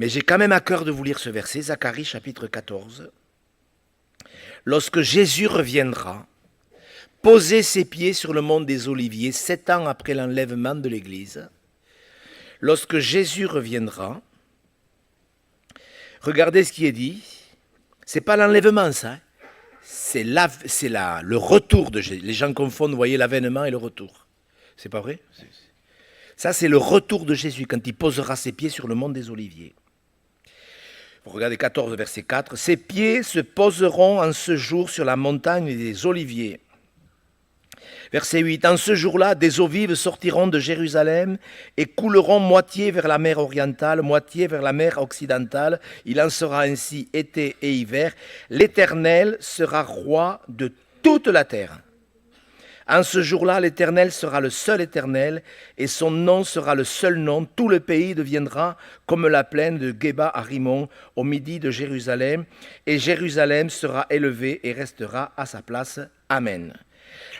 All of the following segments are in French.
Mais j'ai quand même à cœur de vous lire ce verset, Zacharie chapitre 14. Lorsque Jésus reviendra, poser ses pieds sur le mont des Oliviers, 7 ans après l'enlèvement de l'Église, lorsque Jésus reviendra, regardez ce qui est dit, c'est pas l'enlèvement ça, c'est le retour de Jésus. Les gens confondent, vous voyez, l'avènement et le retour. C'est pas vrai? Ça, c'est le retour de Jésus, quand il posera ses pieds sur le mont des Oliviers. Vous regardez 14, verset 4. « Ses pieds se poseront en ce jour sur la montagne des Oliviers. » Verset 8. « En ce jour-là, des eaux vives sortiront de Jérusalem et couleront moitié vers la mer orientale, moitié vers la mer occidentale. Il en sera ainsi été et hiver. L'Éternel sera roi de toute la terre. » En ce jour-là, l'Éternel sera le seul Éternel, et son nom sera le seul nom. Tout le pays deviendra comme la plaine de Geba à Rimon, au midi de Jérusalem, et Jérusalem sera élevée et restera à sa place. Amen.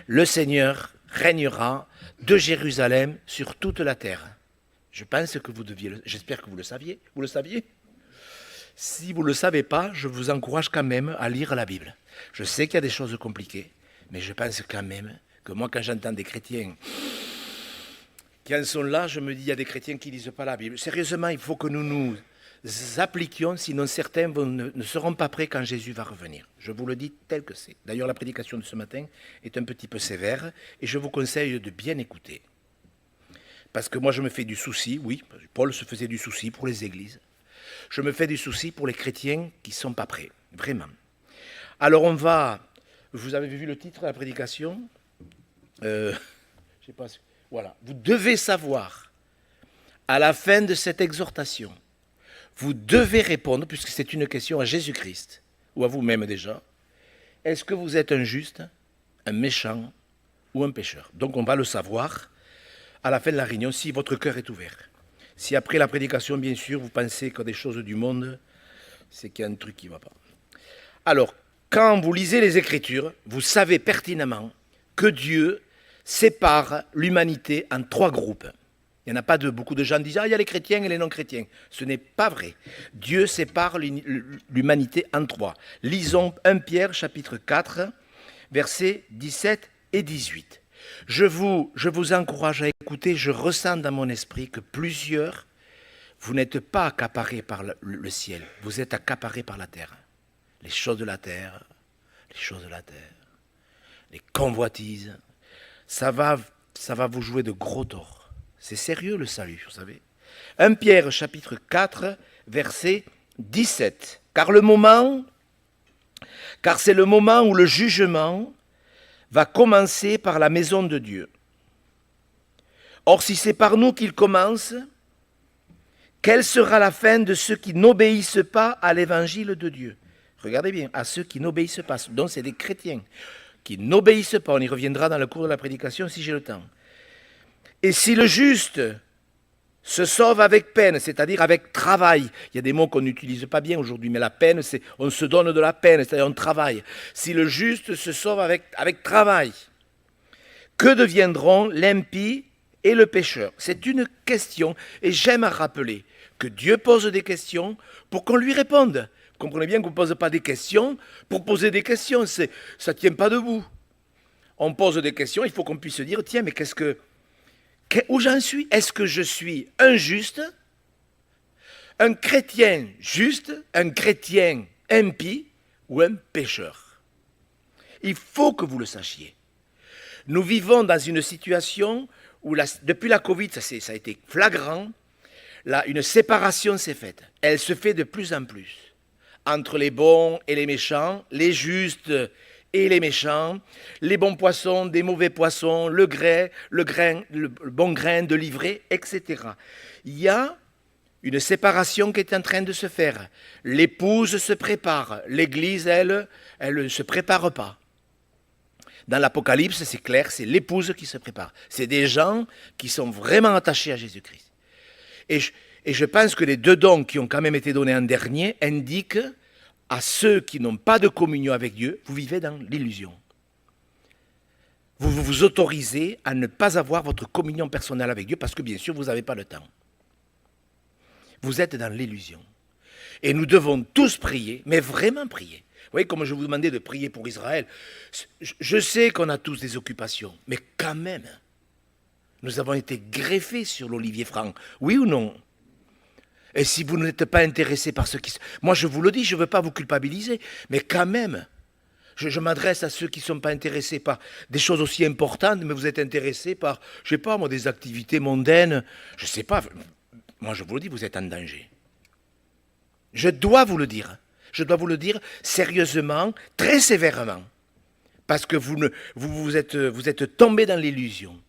Le Seigneur régnera de Jérusalem sur toute la terre. Je pense que vous deviez, j'espère que vous le saviez. Vous le saviez? Si vous ne le savez pas, je vous encourage quand même à lire la Bible. Je sais qu'il y a des choses compliquées, mais je pense quand même que moi, quand j'entends des chrétiens qui en sont là, je me dis, il y a des chrétiens qui ne lisent pas la Bible. Sérieusement, il faut que nous nous appliquions, sinon certains ne seront pas prêts quand Jésus va revenir. Je vous le dis tel que c'est. D'ailleurs, la prédication de ce matin est un petit peu sévère, et je vous conseille de bien écouter. Parce que moi, je me fais du souci, oui, Paul se faisait du souci pour les églises. Je me fais du souci pour les chrétiens qui ne sont pas prêts, vraiment. Alors on va, vous avez vu le titre de la prédication? Je sais pas, voilà. Vous devez savoir, à la fin de cette exhortation, vous devez répondre, puisque c'est une question à Jésus-Christ, ou à vous-même déjà, est-ce que vous êtes un juste, un méchant ou un pécheur? Donc on va le savoir à la fin de la réunion, si votre cœur est ouvert. Si après la prédication, bien sûr, vous pensez que des choses du monde, c'est qu'il y a un truc qui ne va pas. Alors, quand vous lisez les Écritures, vous savez pertinemment que Dieu sépare l'humanité en 3 groupes. Il n'y en a pas deux. Beaucoup de gens disent « Ah, il y a les chrétiens et les non-chrétiens ». Ce n'est pas vrai. Dieu sépare l'humanité en 3. Lisons 1 Pierre, chapitre 4, versets 17 et 18. Je vous encourage à écouter. Je ressens dans mon esprit que plusieurs, vous n'êtes pas accaparés par le ciel. Vous êtes accaparés par la terre. Les choses de la terre, les convoitises. Ça va vous jouer de gros torts. C'est sérieux le salut, vous savez. 1 Pierre chapitre 4, verset 17. Car c'est le moment où le jugement va commencer par la maison de Dieu. Or, si c'est par nous qu'il commence, quelle sera la fin de ceux qui n'obéissent pas à l'évangile de Dieu? Regardez bien, à ceux qui n'obéissent pas, donc c'est des chrétiens qui n'obéissent pas. On y reviendra dans le cours de la prédication si j'ai le temps. Et si le juste se sauve avec peine, c'est-à-dire avec travail, il y a des mots qu'on n'utilise pas bien aujourd'hui, mais la peine, c'est on se donne de la peine, c'est-à-dire on travaille. Si le juste se sauve avec travail, que deviendront l'impie et le pécheur? C'est une question, et j'aime à rappeler que Dieu pose des questions pour qu'on lui réponde. Vous comprenez bien qu'on ne pose pas des questions pour poser des questions, ça ne tient pas debout. On pose des questions, il faut qu'on puisse se dire, tiens, mais où j'en suis? Est-ce que je suis un juste, un chrétien juste, un chrétien impie ou un pécheur? Il faut que vous le sachiez. Nous vivons dans une situation où, depuis la Covid, ça a été flagrant, là, une séparation s'est faite. Elle se fait de plus en plus entre les bons et les méchants, les justes et les méchants, les bons poissons, des mauvais poissons, le bon grain de l'ivraie, etc. Il y a une séparation qui est en train de se faire. L'épouse se prépare, l'Église, elle ne se prépare pas. Dans l'Apocalypse, c'est clair, c'est l'épouse qui se prépare. C'est des gens qui sont vraiment attachés à Jésus-Christ. Et je pense que les 2 dons qui ont quand même été donnés en dernier indiquent à ceux qui n'ont pas de communion avec Dieu, vous vivez dans l'illusion. Vous vous autorisez à ne pas avoir votre communion personnelle avec Dieu parce que bien sûr, vous n'avez pas le temps. Vous êtes dans l'illusion. Et nous devons tous prier, mais vraiment prier. Vous voyez, comme je vous demandais de prier pour Israël, je sais qu'on a tous des occupations, mais quand même, nous avons été greffés sur l'olivier franc, oui ou non? Et si vous n'êtes pas intéressé par ce qui... Moi, je vous le dis, je ne veux pas vous culpabiliser, mais quand même, je m'adresse à ceux qui ne sont pas intéressés par des choses aussi importantes, mais vous êtes intéressés par, je ne sais pas, moi, des activités mondaines. Je ne sais pas. Moi, je vous le dis, vous êtes en danger. Je dois vous le dire. Je dois vous le dire sérieusement, très sévèrement. Parce que vous êtes tombé dans l'illusion.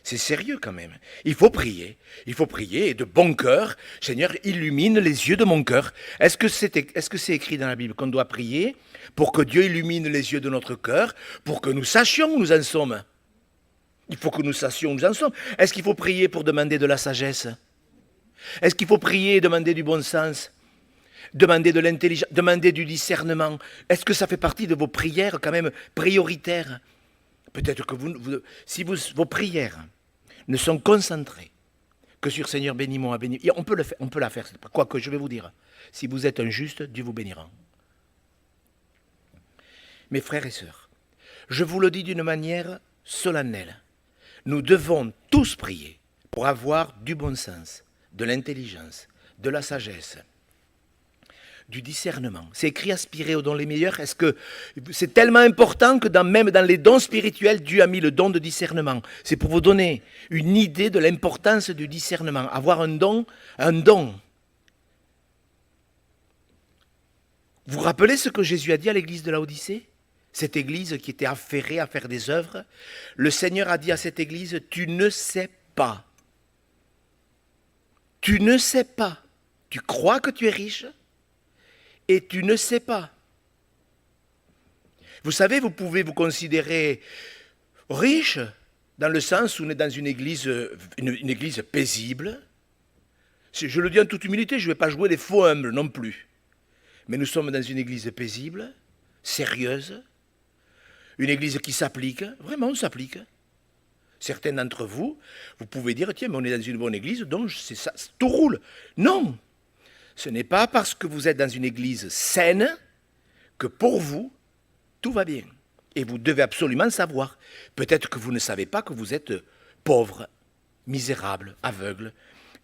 C'est sérieux quand même. Il faut prier et de bon cœur. Seigneur, illumine les yeux de mon cœur. Est-ce que c'est écrit dans la Bible qu'on doit prier pour que Dieu illumine les yeux de notre cœur, pour que nous sachions où nous en sommes? Il faut que nous sachions où nous en sommes. Est-ce qu'il faut prier pour demander de la sagesse? Est-ce qu'il faut prier et demander du bon sens? Demander de l'intelligence, demander du discernement? Est-ce que ça fait partie de vos prières quand même prioritaires? Peut-être que si vos prières ne sont concentrées que sur Seigneur bénis-moi, bénis. On peut la faire, quoique je vais vous dire, si vous êtes un juste, Dieu vous bénira. Mes frères et sœurs, je vous le dis d'une manière solennelle, nous devons tous prier pour avoir du bon sens, de l'intelligence, de la sagesse, du discernement. C'est écrit aspirer aux dons les meilleurs. Est-ce que c'est tellement important que même dans les dons spirituels, Dieu a mis le don de discernement. C'est pour vous donner une idée de l'importance du discernement. Avoir un don. Vous vous rappelez ce que Jésus a dit à l'église de Laodicée? Cette église qui était affairée à faire des œuvres. Le Seigneur a dit à cette église, tu ne sais pas. Tu ne sais pas. Tu crois que tu es riche? Et tu ne sais pas. Vous savez, vous pouvez vous considérer riche dans le sens où on est dans une église paisible. Je le dis en toute humilité, je ne vais pas jouer les faux humbles non plus. Mais nous sommes dans une église paisible, sérieuse, une église qui s'applique, vraiment on s'applique. Certains d'entre vous, vous pouvez dire, tiens, mais on est dans une bonne église, donc c'est ça, tout roule. Non! Ce n'est pas parce que vous êtes dans une église saine que pour vous, tout va bien. Et vous devez absolument savoir. Peut-être que vous ne savez pas que vous êtes pauvre, misérable, aveugle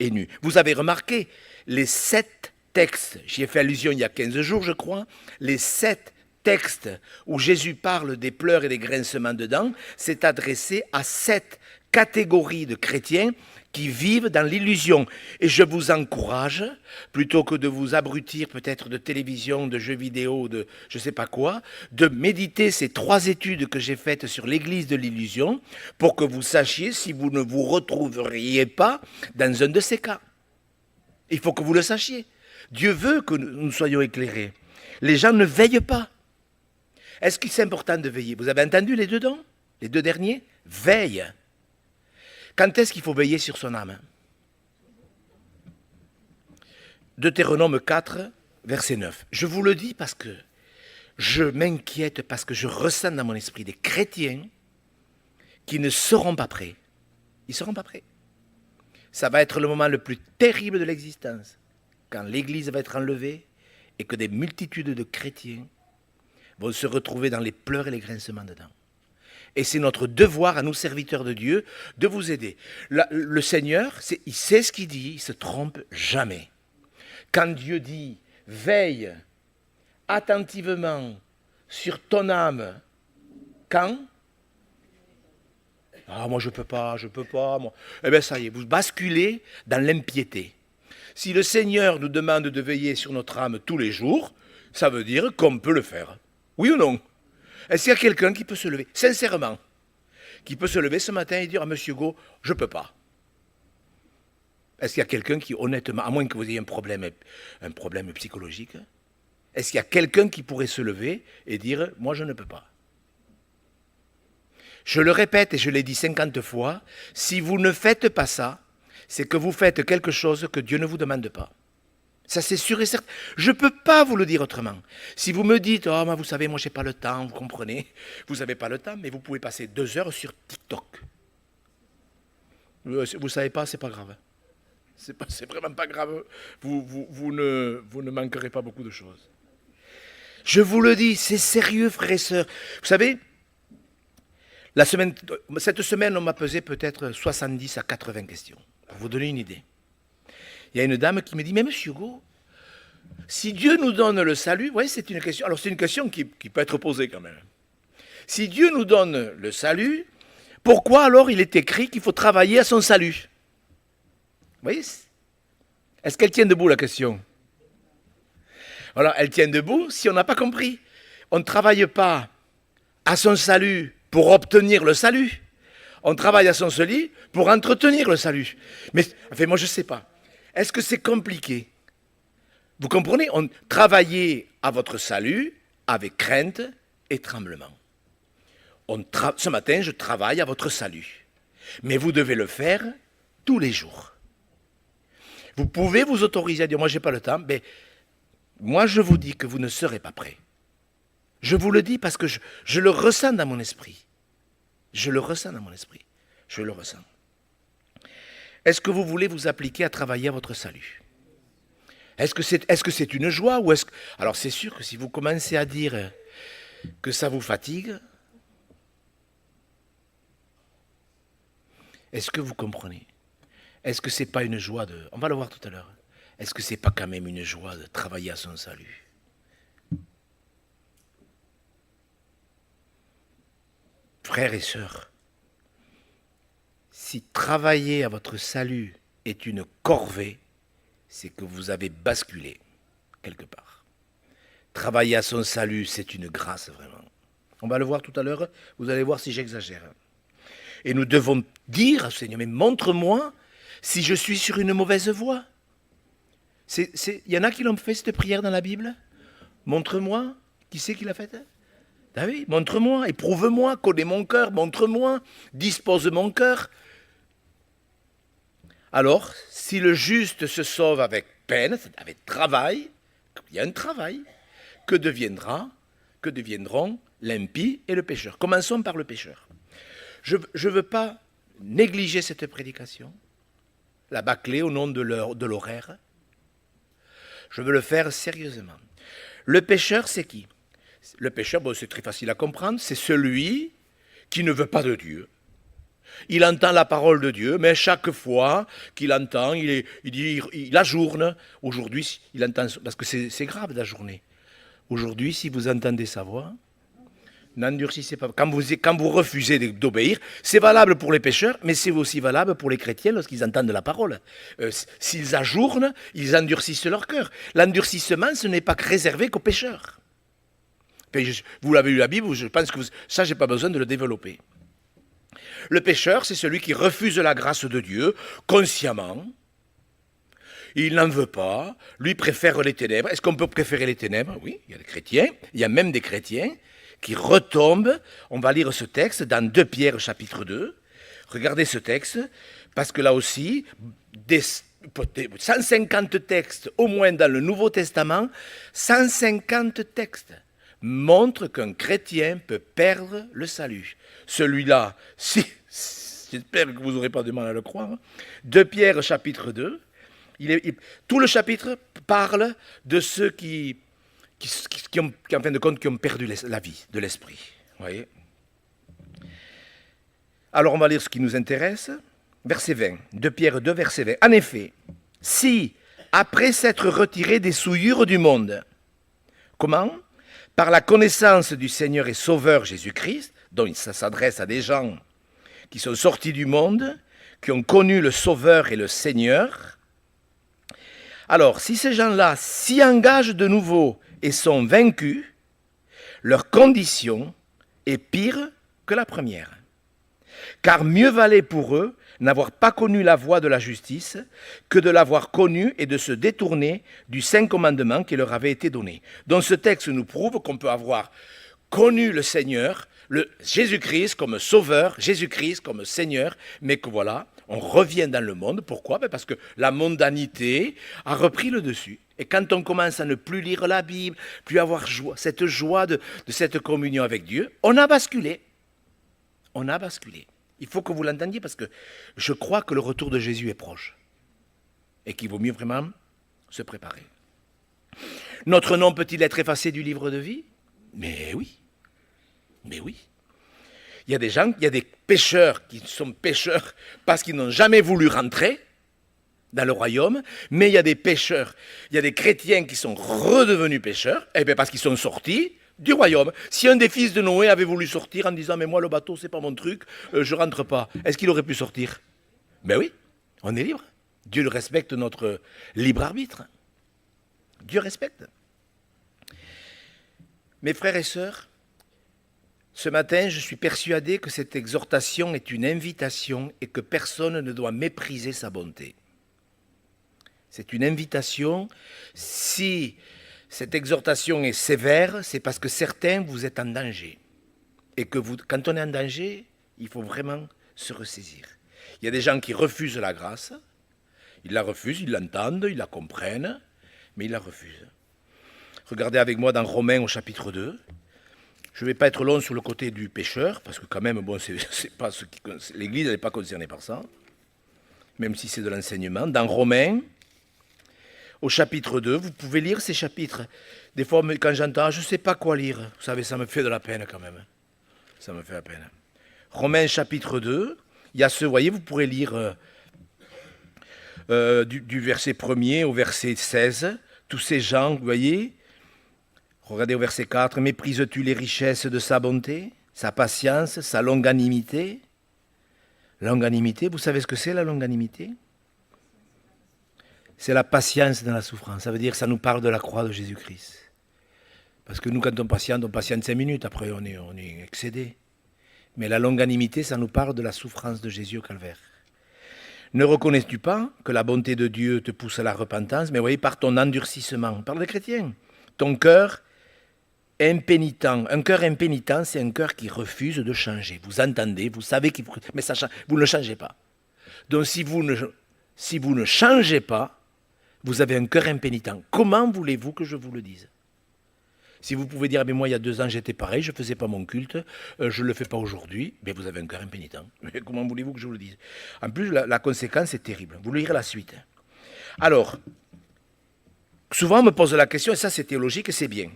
et nu. Vous avez remarqué les 7 textes, j'y ai fait allusion il y a 15 jours je crois, les 7 textes où Jésus parle des pleurs et des grincements de dents, c'est adressé à 7 catégories de chrétiens qui vivent dans l'illusion. Et je vous encourage, plutôt que de vous abrutir peut-être de télévision, de jeux vidéo, de je ne sais pas quoi, de méditer ces 3 études que j'ai faites sur l'église de l'illusion pour que vous sachiez si vous ne vous retrouveriez pas dans un de ces cas. Il faut que vous le sachiez. Dieu veut que nous soyons éclairés. Les gens ne veillent pas. Est-ce que c'est important de veiller? Vous avez entendu les 2 dons? Les 2 derniers? Veille. Quand est-ce qu'il faut veiller sur son âme? Deutéronome 4, verset 9. Je vous le dis parce que je m'inquiète, parce que je ressens dans mon esprit des chrétiens qui ne seront pas prêts. Ils ne seront pas prêts. Ça va être le moment le plus terrible de l'existence, quand l'Église va être enlevée et que des multitudes de chrétiens vont se retrouver dans les pleurs et les grincements de dents. Et c'est notre devoir à nous, serviteurs de Dieu, de vous aider. Le Seigneur, il sait ce qu'il dit, il ne se trompe jamais. Quand Dieu dit « veille attentivement sur ton âme », quand? Ah, moi je peux pas, moi. Eh bien ça y est, vous basculez dans l'impiété. Si le Seigneur nous demande de veiller sur notre âme tous les jours, ça veut dire qu'on peut le faire. Oui ou non? Est-ce qu'il y a quelqu'un qui peut se lever, sincèrement, qui peut se lever ce matin et dire à Monsieur Go, je ne peux pas? Est-ce qu'il y a quelqu'un qui, honnêtement, à moins que vous ayez un problème psychologique, est-ce qu'il y a quelqu'un qui pourrait se lever et dire, moi je ne peux pas? Je le répète et je l'ai dit 50 fois, si vous ne faites pas ça, c'est que vous faites quelque chose que Dieu ne vous demande pas. Ça, c'est sûr et certain. Je ne peux pas vous le dire autrement. Si vous me dites, oh, vous savez, moi, je n'ai pas le temps, vous comprenez, vous n'avez pas le temps, mais vous pouvez passer 2 heures sur TikTok. Vous ne savez pas, c'est pas grave. C'est vraiment pas grave. Vous ne manquerez pas beaucoup de choses. Je vous le dis, c'est sérieux, frères et sœurs. Vous savez, cette semaine, on m'a pesé peut-être 70 à 80 questions. Pour vous donner une idée. Il y a une dame qui me dit, mais monsieur Hugo, si Dieu nous donne le salut, vous voyez, c'est une question. Alors c'est une question qui peut être posée quand même. Si Dieu nous donne le salut, pourquoi alors il est écrit qu'il faut travailler à son salut? Vous voyez? Est-ce qu'elle tient debout la question? Voilà, elle tient debout si on n'a pas compris. On ne travaille pas à son salut pour obtenir le salut. On travaille à son salut pour entretenir le salut. Mais, enfin, moi je ne sais pas. Est-ce que c'est compliqué? Vous comprenez? On travaillez à votre salut avec crainte et tremblement. Ce matin, je travaille à votre salut. Mais vous devez le faire tous les jours. Vous pouvez vous autoriser à dire, moi je n'ai pas le temps, mais moi je vous dis que vous ne serez pas prêt. Je vous le dis parce que je le ressens dans mon esprit. Je le ressens dans mon esprit. Je le ressens. Est-ce que vous voulez vous appliquer à travailler à votre salut? Est-ce que c'est une joie ou est-ce que... Alors c'est sûr que si vous commencez à dire que ça vous fatigue, est-ce que vous comprenez? Est-ce que c'est pas une joie de... On va le voir tout à l'heure. Est-ce que c'est pas quand même une joie de travailler à son salut? Frères et sœurs, si travailler à votre salut est une corvée, c'est que vous avez basculé quelque part. Travailler à son salut, c'est une grâce vraiment. On va le voir tout à l'heure, vous allez voir si j'exagère. Et nous devons dire au Seigneur, mais montre-moi si je suis sur une mauvaise voie. Il y en a qui l'ont fait cette prière dans la Bible. Montre-moi, qui c'est qui l'a faite? Ah oui, montre-moi, éprouve-moi, connais mon cœur, montre-moi, dispose mon cœur. Alors, si le juste se sauve avec peine, avec travail, il y a un travail, que deviendront l'impie et le pécheur? Commençons par le pécheur. Je ne veux pas négliger cette prédication, la bâcler au nom de l'horaire. Je veux le faire sérieusement. Le pécheur, c'est qui? Le pécheur, bon, c'est très facile à comprendre, c'est celui qui ne veut pas de Dieu. Il entend la parole de Dieu, mais chaque fois qu'il entend, il ajourne. Aujourd'hui, il entend, parce que c'est grave d'ajourner. Aujourd'hui, si vous entendez sa voix, n'endurcissez pas. Quand vous refusez d'obéir, c'est valable pour les pécheurs, mais c'est aussi valable pour les chrétiens lorsqu'ils entendent la parole. S'ils ajournent, ils endurcissent leur cœur. L'endurcissement, ce n'est pas réservé qu'aux pécheurs. Vous l'avez lu la Bible, je pense que ça, je n'ai pas besoin de le développer. Le pécheur, c'est celui qui refuse la grâce de Dieu consciemment. Il n'en veut pas, lui préfère les ténèbres. Est-ce qu'on peut préférer les ténèbres? Oui, il y a des chrétiens, il y a même des chrétiens qui retombent. On va lire ce texte dans 2 Pierre chapitre 2. Regardez ce texte, parce que là aussi, 150 textes, au moins dans le Nouveau Testament, 150 textes montrent qu'un chrétien peut perdre le salut. Celui-là, j'espère que vous n'aurez pas de mal à le croire, 2 Pierre chapitre 2, tout le chapitre parle de ceux qui ont, en fin de compte, qui ont perdu la vie de l'esprit. Voyez. Alors on va lire ce qui nous intéresse. Verset 20, 2 Pierre 2, verset 20. En effet, si, après s'être retiré des souillures du monde, comment? Par la connaissance du Seigneur et Sauveur Jésus-Christ, dont ça s'adresse à des gens qui sont sortis du monde, qui ont connu le Sauveur et le Seigneur. Alors, si ces gens-là s'y engagent de nouveau et sont vaincus, leur condition est pire que la première. Car mieux valait pour eux n'avoir pas connu la voie de la justice que de l'avoir connue et de se détourner du Saint Commandement qui leur avait été donné. Donc ce texte nous prouve qu'on peut avoir connu le Seigneur, Jésus-Christ comme Sauveur, Jésus-Christ comme Seigneur, mais que voilà, on revient dans le monde. Pourquoi? Parce que la mondanité a repris le dessus. Et quand on commence à ne plus lire la Bible, plus avoir cette joie de cette communion avec Dieu, on a basculé. On a basculé. Il faut que vous l'entendiez parce que je crois que le retour de Jésus est proche. et qu'il vaut mieux vraiment se préparer. Notre nom peut-il être effacé du livre de vie? Mais oui. Mais oui. Il y a des gens, il y a des pécheurs qui sont pécheurs parce qu'ils n'ont jamais voulu rentrer dans le royaume, mais il y a des pécheurs, il y a des chrétiens qui sont redevenus pécheurs, et bien parce qu'ils sont sortis du royaume. Si un des fils de Noé avait voulu sortir en disant « mais moi le bateau c'est pas mon truc, je rentre pas », est-ce qu'il aurait pu sortir? Ben oui, on est libre. Dieu respecte notre libre arbitre. Dieu respecte. Mes frères et sœurs, ce matin, je suis persuadé que cette exhortation est une invitation et que personne ne doit mépriser sa bonté. C'est une invitation. Si cette exhortation est sévère, c'est parce que certains, vous êtes en danger. Et que quand on est en danger, il faut vraiment se ressaisir. Il y a des gens qui refusent la grâce. Ils la refusent, ils l'entendent, ils la comprennent, mais ils la refusent. Regardez avec moi dans Romains au chapitre 2. Je ne vais pas être long sur le côté du pécheur, parce que quand même, bon, c'est pas ce qui, l'Église n'est pas concernée par ça, même si c'est de l'enseignement. Dans Romains, au chapitre 2, vous pouvez lire ces chapitres. Des fois, quand j'entends, je ne sais pas quoi lire, vous savez, ça me fait de la peine quand même. Ça me fait la peine. Romains chapitre 2, il y a ce, vous voyez, vous pourrez lire du verset 1er au verset 16, tous ces gens, vous voyez. Regardez au verset 4, « Méprises-tu les richesses de sa bonté, sa patience, sa longanimité ?» Longanimité, vous savez ce que c'est la longanimité? C'est la patience dans la souffrance. Ça veut dire que ça nous parle de la croix de Jésus-Christ. Parce que nous, quand on patiente 5 minutes, après on est excédé. Mais la longanimité, ça nous parle de la souffrance de Jésus au calvaire. Ne reconnais-tu pas que la bonté de Dieu te pousse à la repentance? Mais vous voyez, par ton endurcissement, on parle des chrétiens, ton cœur impénitent. Un cœur impénitent, c'est un cœur qui refuse de changer. Vous entendez, vous savez qu'il faut, mais ça, vous ne changez pas. Donc si vous ne changez pas, vous avez un cœur impénitent. Comment voulez-vous que je vous le dise? Si vous pouvez dire, mais moi il y a 2 ans j'étais pareil, je ne faisais pas mon culte, je ne le fais pas aujourd'hui, mais vous avez un cœur impénitent. Mais comment voulez-vous que je vous le dise? En plus, la conséquence est terrible. Vous lirez la suite. Alors, souvent on me pose la question, et ça c'est théologique et c'est bien.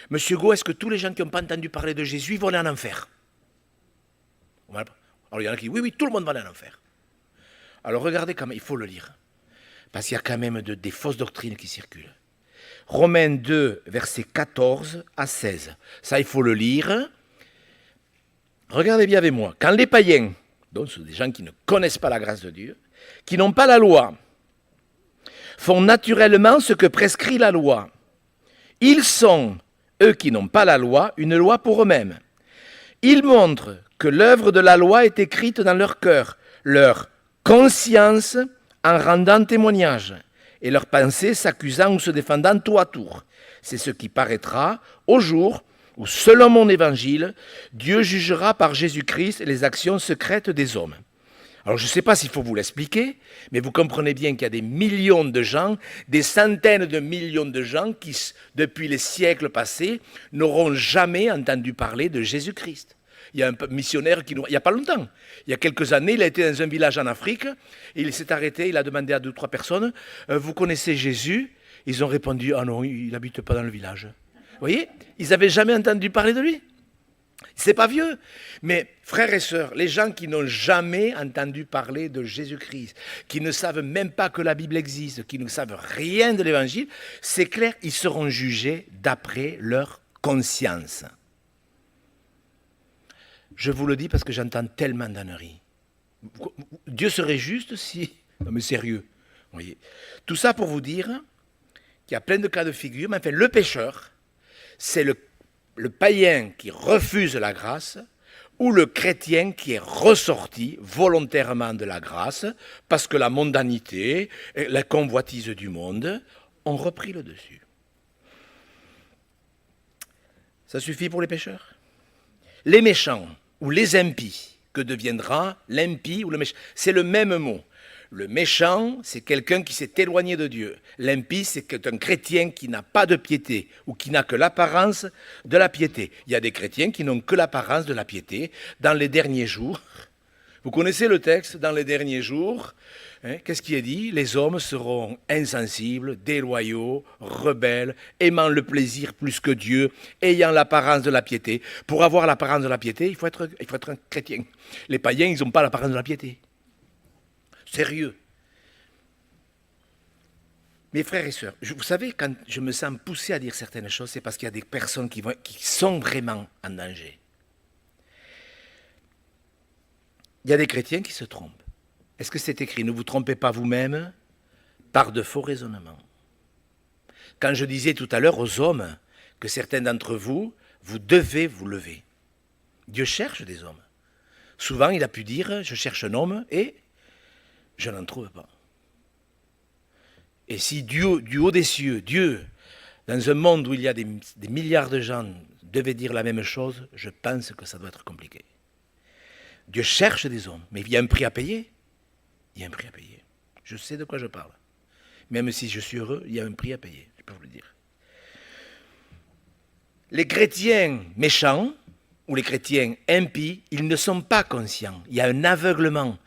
Monsieur Go, est-ce que tous les gens qui n'ont pas entendu parler de Jésus vont aller en enfer? Alors il y en a qui disent, oui, tout le monde va aller en enfer. Alors regardez comment il faut le lire. Parce qu'il y a quand même des fausses doctrines qui circulent. Romains 2, versets 14 à 16. Ça, il faut le lire. Regardez bien avec moi. Quand les païens, donc ce sont des gens qui ne connaissent pas la grâce de Dieu, qui n'ont pas la loi, font naturellement ce que prescrit la loi, ils sont, eux qui n'ont pas la loi, une loi pour eux-mêmes. Ils montrent que l'œuvre de la loi est écrite dans leur cœur, leur conscience en rendant témoignage, et leurs pensées s'accusant ou se défendant tour à tour. C'est ce qui paraîtra au jour où, selon mon évangile, Dieu jugera par Jésus-Christ les actions secrètes des hommes. Alors je ne sais pas s'il faut vous l'expliquer, mais vous comprenez bien qu'il y a des millions de gens, des centaines de millions de gens qui, depuis les siècles passés, n'auront jamais entendu parler de Jésus-Christ. Il y a un missionnaire il n'y a pas longtemps, il y a quelques années, il a été dans un village en Afrique, il s'est arrêté, il a demandé à 2 ou 3 personnes, vous connaissez Jésus? Ils ont répondu, ah non, il n'habite pas dans le village. Vous voyez, ils n'avaient jamais entendu parler de lui. C'est pas vieux, mais frères et sœurs, les gens qui n'ont jamais entendu parler de Jésus-Christ, qui ne savent même pas que la Bible existe, qui ne savent rien de l'Évangile, c'est clair, ils seront jugés d'après leur conscience. Je vous le dis parce que j'entends tellement d'âneries. Dieu serait juste si... Non mais sérieux. Vous voyez. Tout ça pour vous dire qu'il y a plein de cas de figure, mais enfin le pécheur, c'est le païen qui refuse la grâce ou le chrétien qui est ressorti volontairement de la grâce parce que la mondanité et la convoitise du monde ont repris le dessus. Ça suffit pour les pécheurs? Les méchants ou les impies, que deviendra l'impie ou le méchant? C'est le même mot. Le méchant, c'est quelqu'un qui s'est éloigné de Dieu. L'impie, c'est un chrétien qui n'a pas de piété ou qui n'a que l'apparence de la piété. Il y a des chrétiens qui n'ont que l'apparence de la piété. Dans les derniers jours, Vous connaissez le texte, dans les derniers jours, hein, qu'est-ce qui est dit? Les hommes seront insensibles, déloyaux, rebelles, aimant le plaisir plus que Dieu, ayant l'apparence de la piété. Pour avoir l'apparence de la piété, il faut être un chrétien. Les païens, ils n'ont pas l'apparence de la piété. Sérieux. Mes frères et sœurs, vous savez, quand je me sens poussé à dire certaines choses, c'est parce qu'il y a des personnes qui sont vraiment en danger. Il y a des chrétiens qui se trompent. Est-ce que c'est écrit? Ne vous trompez pas vous-même par de faux raisonnements. Quand je disais tout à l'heure aux hommes que certains d'entre vous, vous devez vous lever. Dieu cherche des hommes. Souvent, il a pu dire, je cherche un homme et je n'en trouve pas. Et si du haut des cieux, Dieu, dans un monde où il y a des milliards de gens, devait dire la même chose, je pense que ça doit être compliqué. Dieu cherche des hommes, mais il y a un prix à payer. Il y a un prix à payer. Je sais de quoi je parle. Même si je suis heureux, il y a un prix à payer, je peux vous le dire. Les chrétiens méchants, ou les chrétiens impies, ils ne sont pas conscients. Il y a un aveuglement.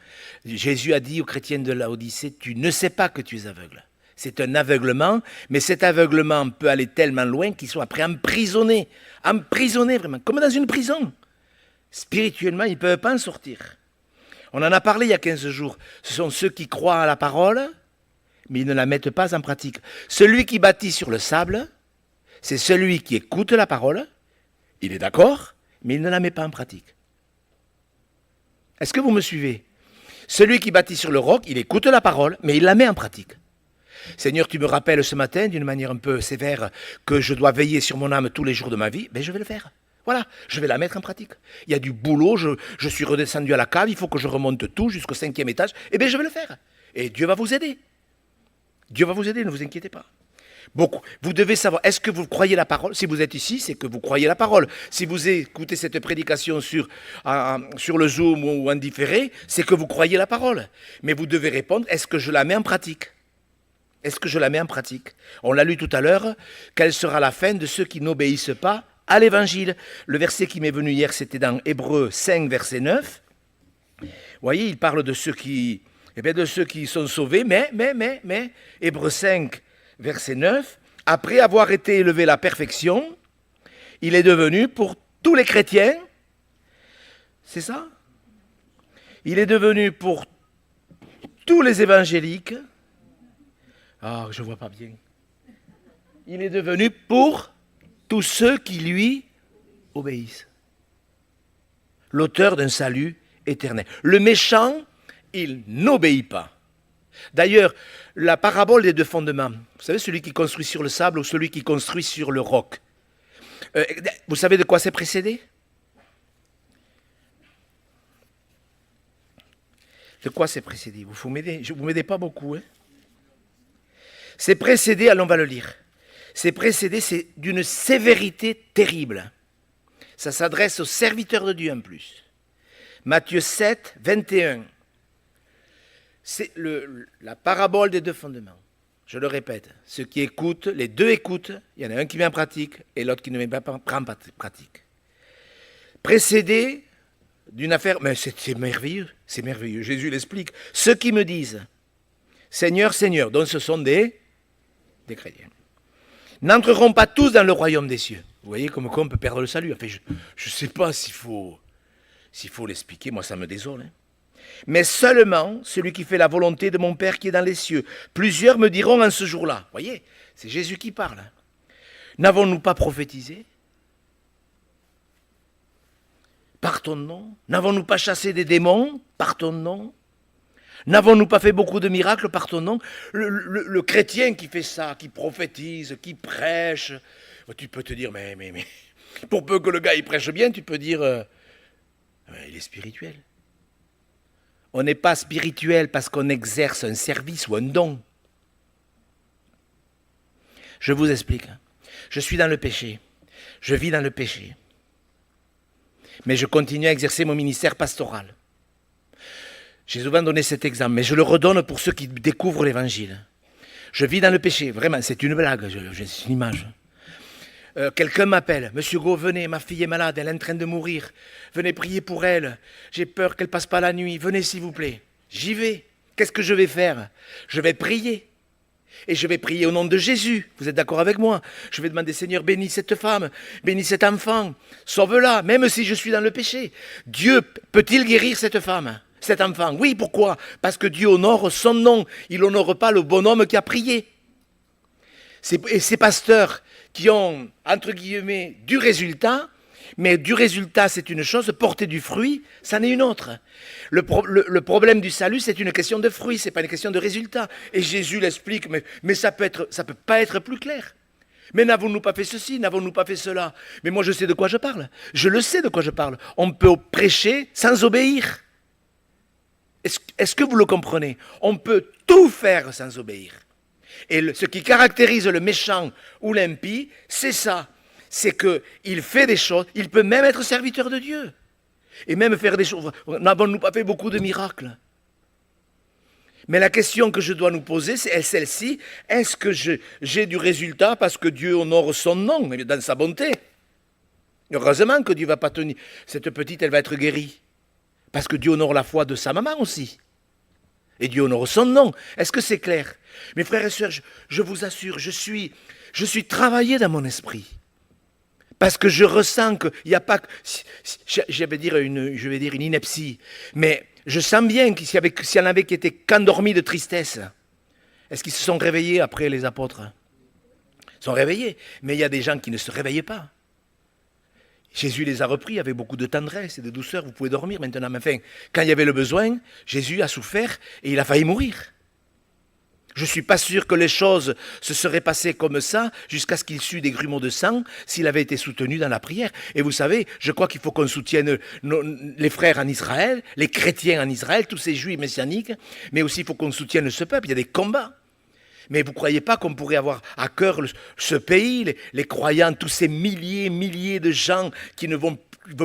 Jésus a dit aux chrétiens de Laodicée, tu ne sais pas que tu es aveugle. C'est un aveuglement, mais cet aveuglement peut aller tellement loin qu'ils sont après emprisonnés vraiment, comme dans une prison. Spirituellement, ils ne peuvent pas en sortir. On en a parlé il y a 15 jours. Ce sont ceux qui croient à la parole, mais ils ne la mettent pas en pratique. Celui qui bâtit sur le sable, c'est celui qui écoute la parole, il est d'accord, mais il ne la met pas en pratique. Est-ce que vous me suivez? Celui qui bâtit sur le roc, il écoute la parole, mais il la met en pratique. Seigneur, tu me rappelles ce matin, d'une manière un peu sévère, que je dois veiller sur mon âme tous les jours de ma vie, ben je vais le faire. Voilà, je vais la mettre en pratique. Il y a du boulot, je suis redescendu à la cave, il faut que je remonte tout jusqu'au 5e étage, et bien je vais le faire. Et Dieu va vous aider. Dieu va vous aider, ne vous inquiétez pas. Beaucoup. Vous devez savoir, est-ce que vous croyez la parole? Si vous êtes ici, c'est que vous croyez la parole. Si vous écoutez cette prédication sur le Zoom ou en différé, c'est que vous croyez la parole. Mais vous devez répondre, est-ce que je la mets en pratique? Est-ce que je la mets en pratique? On l'a lu tout à l'heure, quelle sera la fin de ceux qui n'obéissent pas à l'évangile? Le verset qui m'est venu hier, c'était dans Hébreux 5, verset 9. Vous voyez, il parle de ceux qui sont sauvés, mais, Hébreux 5, verset 9, après avoir été élevé à la perfection, il est devenu pour tous les chrétiens, c'est ça? Il est devenu pour tous les évangéliques, ah, je ne vois pas bien, il est devenu pour tous ceux qui lui obéissent. L'auteur d'un salut éternel. Le méchant, il n'obéit pas. D'ailleurs, la parabole des deux fondements, vous savez, celui qui construit sur le sable ou celui qui construit sur le roc, vous savez de quoi c'est précédé? De quoi c'est précédé? Vous m'aidez, vous ne m'aidez pas beaucoup. Hein? C'est précédé, allons, on va le lire. C'est précédé, c'est d'une sévérité terrible. Ça s'adresse aux serviteurs de Dieu en plus. Matthieu 7, 21. C'est la parabole des deux fondements. Je le répète, ceux qui écoutent, les deux écoutent, il y en a un qui met en pratique et l'autre qui ne met pas en pratique. Précédé d'une affaire, mais c'est merveilleux, c'est merveilleux, Jésus l'explique. Ceux qui me disent, Seigneur, Seigneur, donc ce sont des chrétiens, n'entreront pas tous dans le royaume des cieux. Vous voyez comme quoi on peut perdre le salut. Enfin, je ne sais pas s'il faut l'expliquer, moi ça me désole. Hein. Mais seulement celui qui fait la volonté de mon Père qui est dans les cieux. Plusieurs me diront en ce jour-là, vous voyez, c'est Jésus qui parle. Hein. N'avons-nous pas prophétisé par ton nom? N'avons-nous pas chassé des démons par ton nom? N'avons-nous pas fait beaucoup de miracles par ton nom? Le chrétien qui fait ça, qui prophétise, qui prêche, tu peux te dire, mais pour peu que le gars il prêche bien, tu peux dire, il est spirituel. On n'est pas spirituel parce qu'on exerce un service ou un don. Je vous explique. Je suis dans le péché. Je vis dans le péché. Mais je continue à exercer mon ministère pastoral. J'ai souvent donné cet exemple, mais je le redonne pour ceux qui découvrent l'évangile. Je vis dans le péché, vraiment, c'est une blague, c'est une image. quelqu'un m'appelle, Monsieur Go, venez, ma fille est malade, elle est en train de mourir, venez prier pour elle, j'ai peur qu'elle passe pas la nuit, venez s'il vous plaît. J'y vais. Qu'est-ce que je vais faire? Je vais prier. Et je vais prier au nom de Jésus. Vous êtes d'accord avec moi? Je vais demander, Seigneur, bénis cette femme, bénis cet enfant, sauve-la, même si je suis dans le péché. Dieu peut-il guérir cette femme, cet enfant? Oui, pourquoi? Parce que Dieu honore son nom. Il n'honore pas le bonhomme qui a prié. Et ces pasteurs qui ont, entre guillemets, du résultat, mais du résultat, c'est une chose, porter du fruit, c'en est une autre. Le problème du salut, c'est une question de fruit, ce n'est pas une question de résultat. Et Jésus l'explique, mais ça peut pas être plus clair. Mais n'avons-nous pas fait ceci, n'avons-nous pas fait cela? Mais moi, je sais de quoi je parle. Je le sais de quoi je parle. On peut prêcher sans obéir. Est-ce que vous le comprenez? On peut tout faire sans obéir. Et ce qui caractérise le méchant ou l'impie, c'est ça. C'est qu'il fait des choses, il peut même être serviteur de Dieu. Et même faire des choses. N'avons-nous pas fait beaucoup de miracles? Mais la question que je dois nous poser, c'est celle-ci. Est-ce que j'ai du résultat parce que Dieu honore son nom, dans sa bonté? Heureusement que Dieu ne va pas tenir. Cette petite, elle va être guérie. Parce que Dieu honore la foi de sa maman aussi. Et Dieu honore son nom. Est-ce que c'est clair? Mes frères et sœurs, je vous assure, je suis travaillé dans mon esprit. Parce que je ressens qu'il n'y a pas... Je vais dire une ineptie. Mais je sens bien qu'il y en avait qui étaient qu'endormis de tristesse. Est-ce qu'ils se sont réveillés après les apôtres? Ils sont réveillés. Mais il y a des gens qui ne se réveillaient pas. Jésus les a repris avec beaucoup de tendresse et de douceur. Vous pouvez dormir maintenant. Mais enfin, quand il y avait le besoin, Jésus a souffert et il a failli mourir. Je ne suis pas sûr que les choses se seraient passées comme ça jusqu'à ce qu'il sût des grumeaux de sang s'il avait été soutenu dans la prière. Et vous savez, je crois qu'il faut qu'on soutienne les frères en Israël, les chrétiens en Israël, tous ces juifs messianiques, mais aussi il faut qu'on soutienne ce peuple. Il y a des combats. Mais vous ne croyez pas qu'on pourrait avoir à cœur ce pays, les croyants, tous ces milliers de gens qui ne vont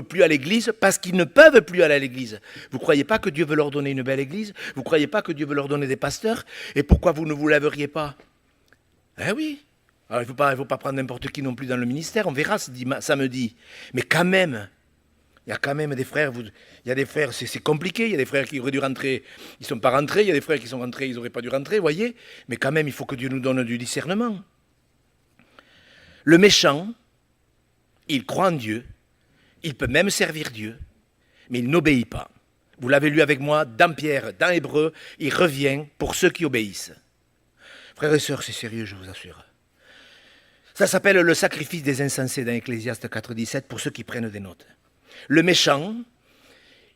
plus à l'église parce qu'ils ne peuvent plus aller à l'église. Vous ne croyez pas que Dieu veut leur donner une belle église? Vous ne croyez pas que Dieu veut leur donner des pasteurs? Et pourquoi vous ne vous lèveriez pas? Eh oui. Alors il ne faut pas prendre n'importe qui non plus dans le ministère. On verra samedi. Mais quand même, il y a quand même des frères, il y a des frères, c'est compliqué, il y a des frères qui auraient dû rentrer, ils ne sont pas rentrés, il y a des frères qui sont rentrés, ils n'auraient pas dû rentrer, vous voyez. Mais quand même, il faut que Dieu nous donne du discernement. Le méchant, il croit en Dieu, il peut même servir Dieu, mais il n'obéit pas. Vous l'avez lu avec moi dans Pierre, dans Hébreu, il revient pour ceux qui obéissent. Frères et sœurs, c'est sérieux, je vous assure. Ça s'appelle le sacrifice des insensés dans Ecclésiaste 4,17 pour ceux qui prennent des notes. Le méchant,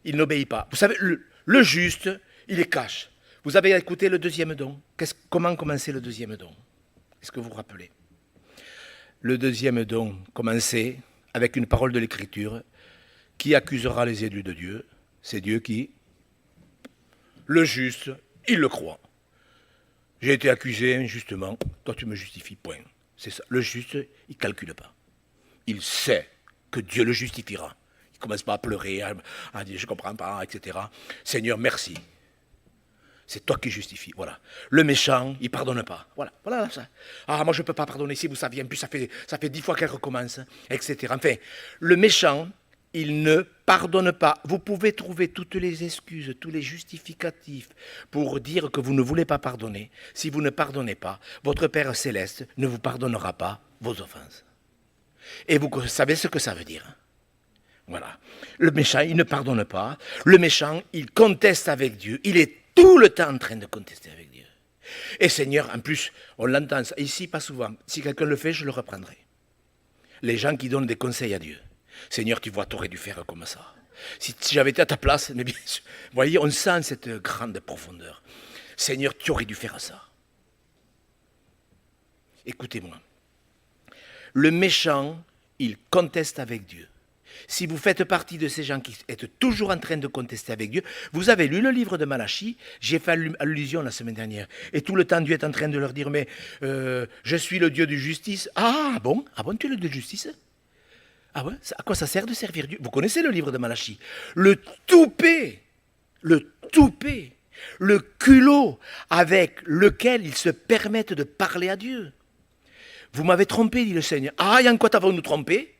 il n'obéit pas. Vous savez, le juste, il les cache. Vous avez écouté le deuxième don. Comment commençait le deuxième don? Est-ce que vous vous rappelez? Le deuxième don commençait avec une parole de l'Écriture. Qui accusera les élus de Dieu? C'est Dieu qui. Le juste, il le croit. J'ai été accusé injustement, toi tu me justifies, point. C'est ça. Le juste, il ne calcule pas. Il sait que Dieu le justifiera. Il ne commence pas à pleurer, à dire je ne comprends pas, etc. Seigneur, merci. C'est toi qui justifies. Voilà. Le méchant, il ne pardonne pas. Voilà ça. Ah, moi je ne peux pas pardonner. Si vous saviez, en plus ça fait 10 fois qu'elle recommence, etc. Enfin, le méchant, il ne pardonne pas. Vous pouvez trouver toutes les excuses, tous les justificatifs pour dire que vous ne voulez pas pardonner. Si vous ne pardonnez pas, votre Père Céleste ne vous pardonnera pas vos offenses. Et vous savez ce que ça veut dire. Voilà. Le méchant, il ne pardonne pas. Le méchant, il conteste avec Dieu. Il est tout le temps en train de contester avec Dieu. Et Seigneur, en plus, on l'entend ici, pas souvent. Si quelqu'un le fait, je le reprendrai. Les gens qui donnent des conseils à Dieu. Seigneur, tu vois, tu aurais dû faire comme ça. Si j'avais été à ta place, mais bien sûr, vous voyez, on sent cette grande profondeur. Seigneur, tu aurais dû faire ça. Écoutez-moi. Le méchant, il conteste avec Dieu. Si vous faites partie de ces gens qui êtes toujours en train de contester avec Dieu, vous avez lu le livre de Malachie, j'ai fait allusion la semaine dernière, et tout le temps Dieu est en train de leur dire, mais je suis le Dieu de justice. Ah bon, tu es le Dieu de justice? Ah ouais, à quoi ça sert de servir Dieu? Vous connaissez le livre de Malachie. Le toupet, le culot avec lequel ils se permettent de parler à Dieu. Vous m'avez trompé, dit le Seigneur. Ah, et en quoi t'avons-nous trompé?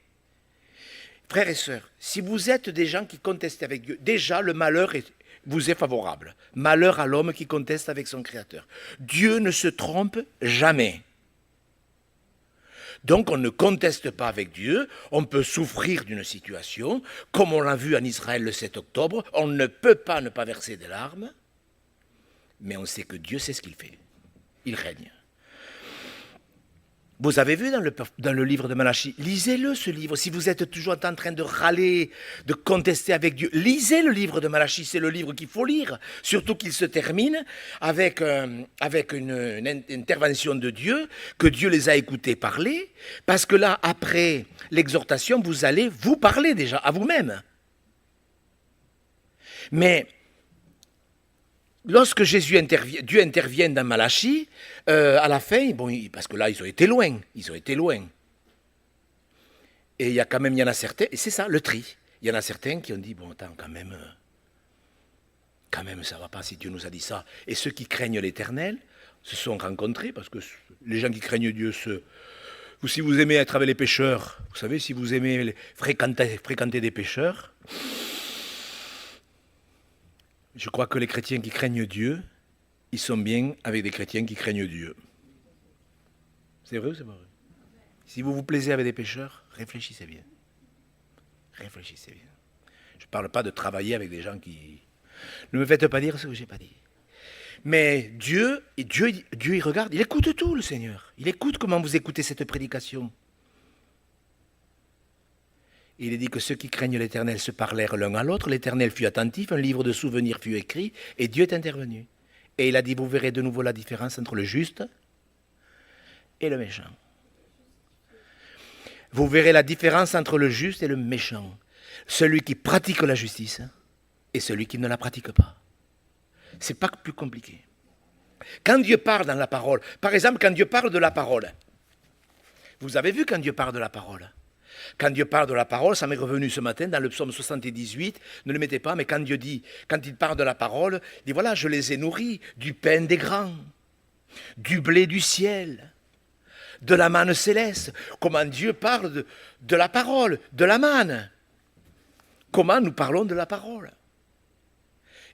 Frères et sœurs, si vous êtes des gens qui contestent avec Dieu, déjà le malheur vous est favorable. Malheur à l'homme qui conteste avec son Créateur. Dieu ne se trompe jamais. Donc on ne conteste pas avec Dieu, on peut souffrir d'une situation, comme on l'a vu en Israël le 7 octobre, on ne peut pas ne pas verser des larmes, mais on sait que Dieu sait ce qu'il fait. Il règne. Vous avez vu dans le livre de Malachie, lisez-le ce livre, si vous êtes toujours en train de râler, de contester avec Dieu, lisez le livre de Malachie, c'est le livre qu'il faut lire, surtout qu'il se termine avec une intervention de Dieu, que Dieu les a écoutés parler, parce que là, après l'exhortation, vous allez vous parler déjà à vous-même. Mais lorsque Dieu intervient dans Malachie, à la fin, bon, parce que là, ils ont été loin. Et il y en a certains, et c'est ça, le tri. Il y en a certains qui ont dit, bon, attends, quand même, ça ne va pas si Dieu nous a dit ça. Et ceux qui craignent l'Éternel se sont rencontrés, parce que les gens qui craignent Dieu, si vous aimez être avec les pécheurs, vous savez, si vous aimez fréquenter des pécheurs, je crois que les chrétiens qui craignent Dieu, ils sont bien avec des chrétiens qui craignent Dieu. C'est vrai ou c'est pas vrai? Si vous vous plaisez avec des pécheurs, réfléchissez bien. Réfléchissez bien. Je ne parle pas de travailler avec des gens qui... Ne me faites pas dire ce que je n'ai pas dit. Mais Dieu, il regarde, il écoute tout, le Seigneur. Il écoute comment vous écoutez cette prédication. Il est dit que ceux qui craignent l'Éternel se parlèrent l'un à l'autre, l'Éternel fut attentif, un livre de souvenirs fut écrit, et Dieu est intervenu. Et il a dit, vous verrez de nouveau la différence entre le juste et le méchant. Vous verrez la différence entre le juste et le méchant. Celui qui pratique la justice et celui qui ne la pratique pas. C'est pas plus compliqué. Quand Dieu parle dans la parole, par exemple, quand Dieu parle de la parole, vous avez vu quand Dieu parle de la parole? Quand Dieu parle de la parole, ça m'est revenu ce matin dans le psaume 78, ne le mettez pas, mais quand il parle de la parole, il dit voilà, je les ai nourris du pain des grands, du blé du ciel, de la manne céleste. Comment Dieu parle de la parole, de la manne. Comment nous parlons de la parole.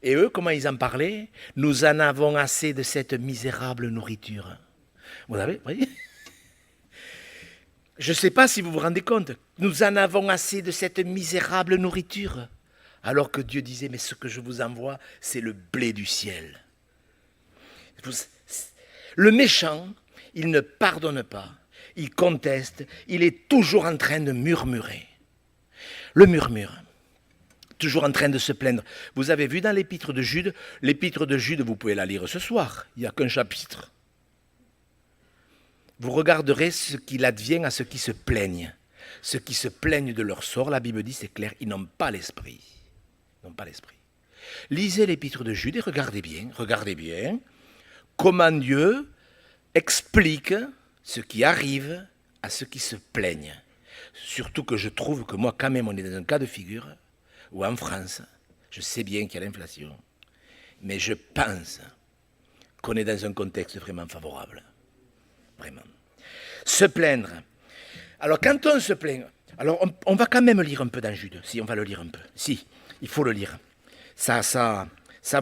Et eux, comment ils en parlaient? Nous en avons assez de cette misérable nourriture. Vous voyez? Je ne sais pas si vous vous rendez compte, nous en avons assez de cette misérable nourriture. Alors que Dieu disait, mais ce que je vous envoie, c'est le blé du ciel. Le méchant, il ne pardonne pas, il conteste, il est toujours en train de murmurer. Le murmure, toujours en train de se plaindre. Vous avez vu dans l'épître de Jude, vous pouvez la lire ce soir, il n'y a qu'un chapitre. Vous regarderez ce qu'il advient à ceux qui se plaignent. Ceux qui se plaignent de leur sort, la Bible dit, c'est clair, ils n'ont pas l'esprit. Ils n'ont pas l'esprit. Lisez l'épître de Jude et regardez bien comment Dieu explique ce qui arrive à ceux qui se plaignent. Surtout que je trouve que moi, quand même, on est dans un cas de figure où en France, je sais bien qu'il y a l'inflation, mais je pense qu'on est dans un contexte vraiment favorable. Vraiment. Se plaindre. Alors, quand on se plaint, alors on va quand même lire un peu dans Jude. Si, on va le lire un peu. Si, il faut le lire. Ça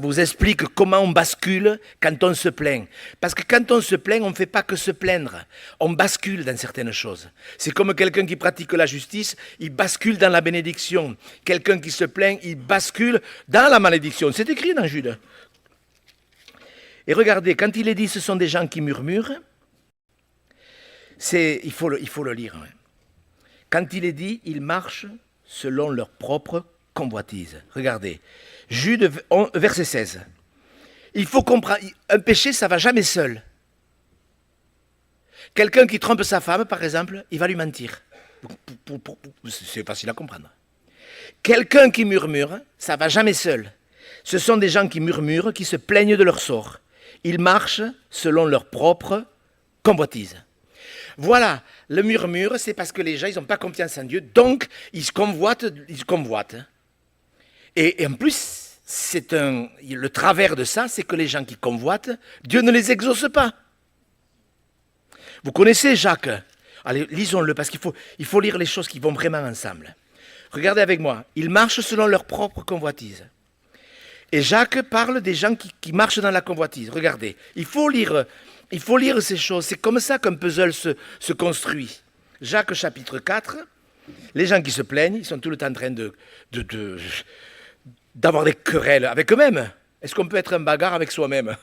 vous explique comment on bascule quand on se plaint. Parce que quand on se plaint, on ne fait pas que se plaindre. On bascule dans certaines choses. C'est comme quelqu'un qui pratique la justice, il bascule dans la bénédiction. Quelqu'un qui se plaint, il bascule dans la malédiction. C'est écrit dans Jude. Et regardez, quand il est dit, ce sont des gens qui murmurent, il faut le lire. Quand il est dit, ils marchent selon leur propre convoitise. Regardez, Jude, verset 16. Il faut comprendre, un péché, ça ne va jamais seul. Quelqu'un qui trompe sa femme, par exemple, il va lui mentir. C'est facile à comprendre. Quelqu'un qui murmure, ça ne va jamais seul. Ce sont des gens qui murmurent, qui se plaignent de leur sort. Ils marchent selon leur propre convoitise. Voilà, le murmure, c'est parce que les gens, ils n'ont pas confiance en Dieu, donc ils convoitent. Et en plus, le travers de ça, c'est que les gens qui convoitent, Dieu ne les exauce pas. Vous connaissez Jacques? Allez, lisons-le, parce qu'il faut lire les choses qui vont vraiment ensemble. Regardez avec moi. Ils marchent selon leur propre convoitise. Et Jacques parle des gens qui marchent dans la convoitise. Regardez, il faut lire ces choses. C'est comme ça qu'un puzzle se construit. Jacques chapitre 4, les gens qui se plaignent, ils sont tout le temps en train d'avoir des querelles avec eux-mêmes. Est-ce qu'on peut être en bagarre avec soi-même?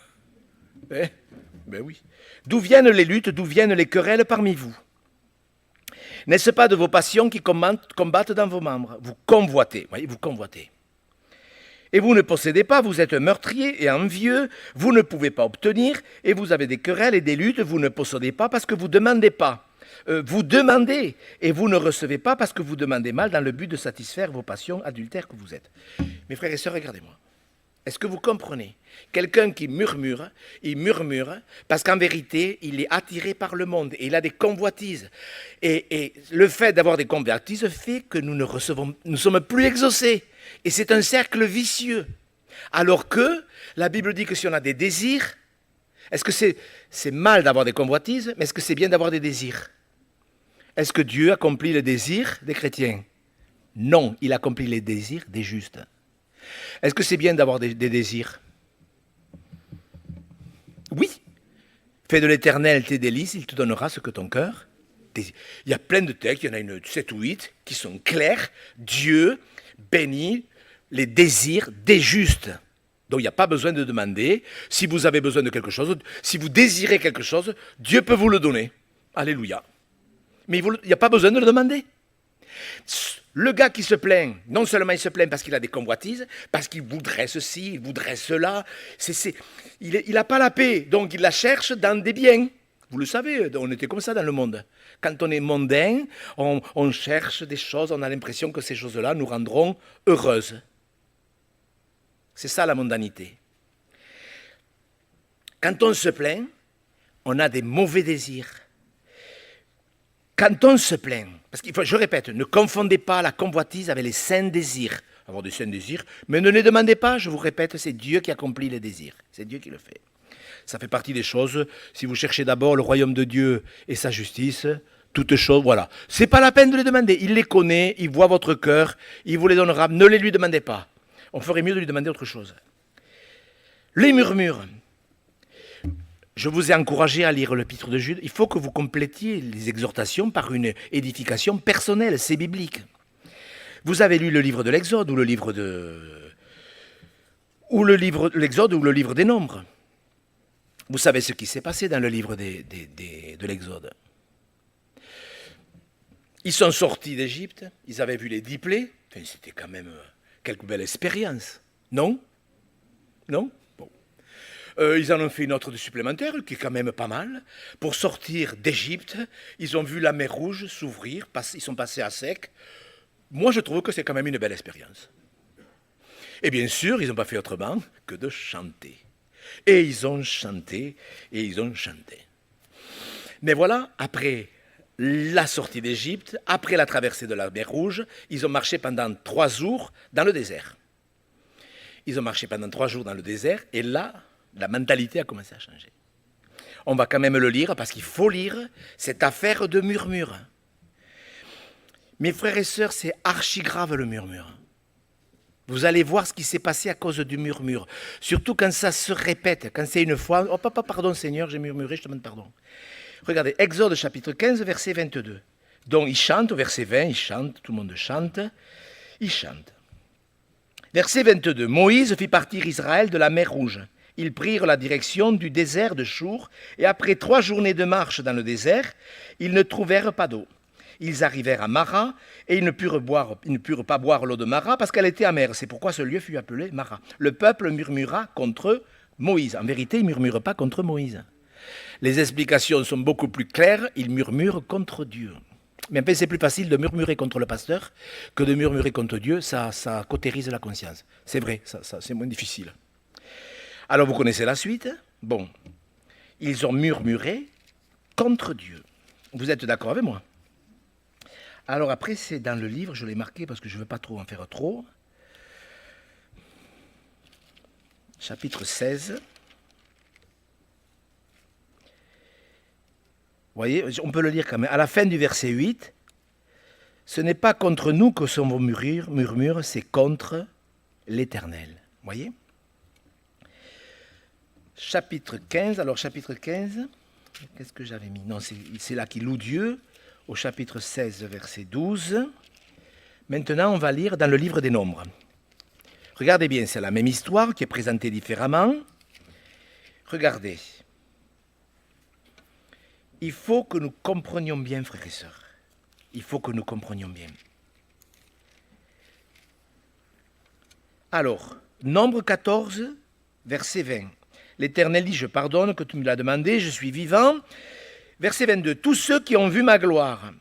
Ben oui. D'où viennent les luttes, d'où viennent les querelles parmi vous? N'est-ce pas de vos passions qui combattent dans vos membres? Vous convoitez, voyez, vous convoitez. Et vous ne possédez pas, vous êtes meurtrier et envieux, vous ne pouvez pas obtenir, et vous avez des querelles et des luttes, vous ne possédez pas parce que vous ne demandez pas. Vous demandez, et vous ne recevez pas parce que vous demandez mal dans le but de satisfaire vos passions adultères que vous êtes. Mes frères et sœurs, regardez-moi. Est-ce que vous comprenez? Quelqu'un qui murmure, il murmure parce qu'en vérité, il est attiré par le monde et il a des convoitises. Et le fait d'avoir des convoitises fait que nous ne sommes plus exaucés. Et c'est un cercle vicieux. Alors que la Bible dit que si on a des désirs, est-ce que c'est mal d'avoir des convoitises, mais est-ce que c'est bien d'avoir des désirs? Est-ce que Dieu accomplit les désirs des chrétiens? Non, il accomplit les désirs des justes. Est-ce que c'est bien d'avoir des désirs? Oui. Fais de l'Éternel tes délices, il te donnera ce que ton cœur désire. Il y a plein de textes, il y en a 7 ou 8 qui sont clairs. Dieu bénit les désirs des justes. Donc il n'y a pas besoin de demander. Si vous avez besoin de quelque chose, si vous désirez quelque chose, Dieu peut vous le donner. Alléluia. Mais il n'y a pas besoin de le demander. Le gars qui se plaint, non seulement il se plaint parce qu'il a des convoitises, parce qu'il voudrait ceci, il voudrait cela, il n'a pas la paix, donc il la cherche dans des biens. Vous le savez, on était comme ça dans le monde. Quand on est mondain, on cherche des choses, on a l'impression que ces choses-là nous rendront heureuses. C'est ça la mondanité. Quand on se plaint, on a des mauvais désirs. Quand on se plaint, parce qu'il faut, je répète, ne confondez pas la convoitise avec les saints désirs. Avoir des saints désirs, mais ne les demandez pas, je vous répète, c'est Dieu qui accomplit les désirs. C'est Dieu qui le fait. Ça fait partie des choses, si vous cherchez d'abord le royaume de Dieu et sa justice, toutes choses, voilà. C'est pas la peine de les demander, il les connaît, il voit votre cœur, il vous les donnera, ne les lui demandez pas. On ferait mieux de lui demander autre chose. Les murmures. Je vous ai encouragé à lire l'Épître de Jude. Il faut que vous complétiez les exhortations par une édification personnelle, c'est biblique. Vous avez lu le livre de l'Exode ou le livre de l'Exode ou le livre des Nombres. Vous savez ce qui s'est passé dans le livre de l'Exode. Ils sont sortis d'Égypte, ils avaient vu les 10 plaies. Enfin, c'était quand même quelque belle expérience. Non? Non? Bon. Ils en ont fait une autre de supplémentaire, qui est quand même pas mal. Pour sortir d'Égypte, ils ont vu la mer Rouge s'ouvrir, ils sont passés à sec. Moi, je trouve que c'est quand même une belle expérience. Et bien sûr, ils n'ont pas fait autrement que de chanter. Et ils ont chanté, et ils ont chanté. Mais voilà, après la sortie d'Égypte, après la traversée de la mer Rouge, ils ont marché pendant 3 jours dans le désert. Ils ont marché pendant 3 jours dans le désert, et là, la mentalité a commencé à changer. On va quand même le lire, parce qu'il faut lire cette affaire de murmure. Mes frères et sœurs, c'est archi grave le murmure. Vous allez voir ce qui s'est passé à cause du murmure. Surtout quand ça se répète, quand c'est une fois, oh papa, pardon Seigneur, j'ai murmuré, je te demande pardon. Regardez, Exode chapitre 15, verset 22. Donc il chante, au verset 20, il chante, tout le monde chante, il chante. Verset 22, Moïse fit partir Israël de la mer Rouge. Ils prirent la direction du désert de Chour, et après 3 journées de marche dans le désert, ils ne trouvèrent pas d'eau. Ils arrivèrent à Mara, et ils ne purent pas boire l'eau de Mara parce qu'elle était amère. C'est pourquoi ce lieu fut appelé Mara. Le peuple murmura contre Moïse. En vérité, il ne murmure pas contre Moïse. Les explications sont beaucoup plus claires, ils murmurent contre Dieu. Mais en fait, c'est plus facile de murmurer contre le pasteur que de murmurer contre Dieu, ça cautérise la conscience. C'est vrai, ça c'est moins difficile. Alors vous connaissez la suite. Bon, ils ont murmuré contre Dieu. Vous êtes d'accord avec moi? Alors après, c'est dans le livre, je l'ai marqué parce que je ne veux pas trop en faire trop. Chapitre 16. voyez, on peut le lire quand même. À la fin du verset 8, ce n'est pas contre nous que sont vos murmures, c'est contre l'Éternel. Voyez. Chapitre 15, alors chapitre 15, qu'est-ce que j'avais mis? Non, c'est là qu'il loue Dieu, au chapitre 16, verset 12. Maintenant, on va lire dans le livre des Nombres. Regardez bien, c'est la même histoire qui est présentée différemment. Regardez. Il faut que nous comprenions bien, frères et sœurs. Il faut que nous comprenions bien. Alors, Nombre 14, verset 20. L'Éternel dit, je pardonne que tu me l'as demandé, je suis vivant. Verset 22, tous ceux qui ont vu ma gloire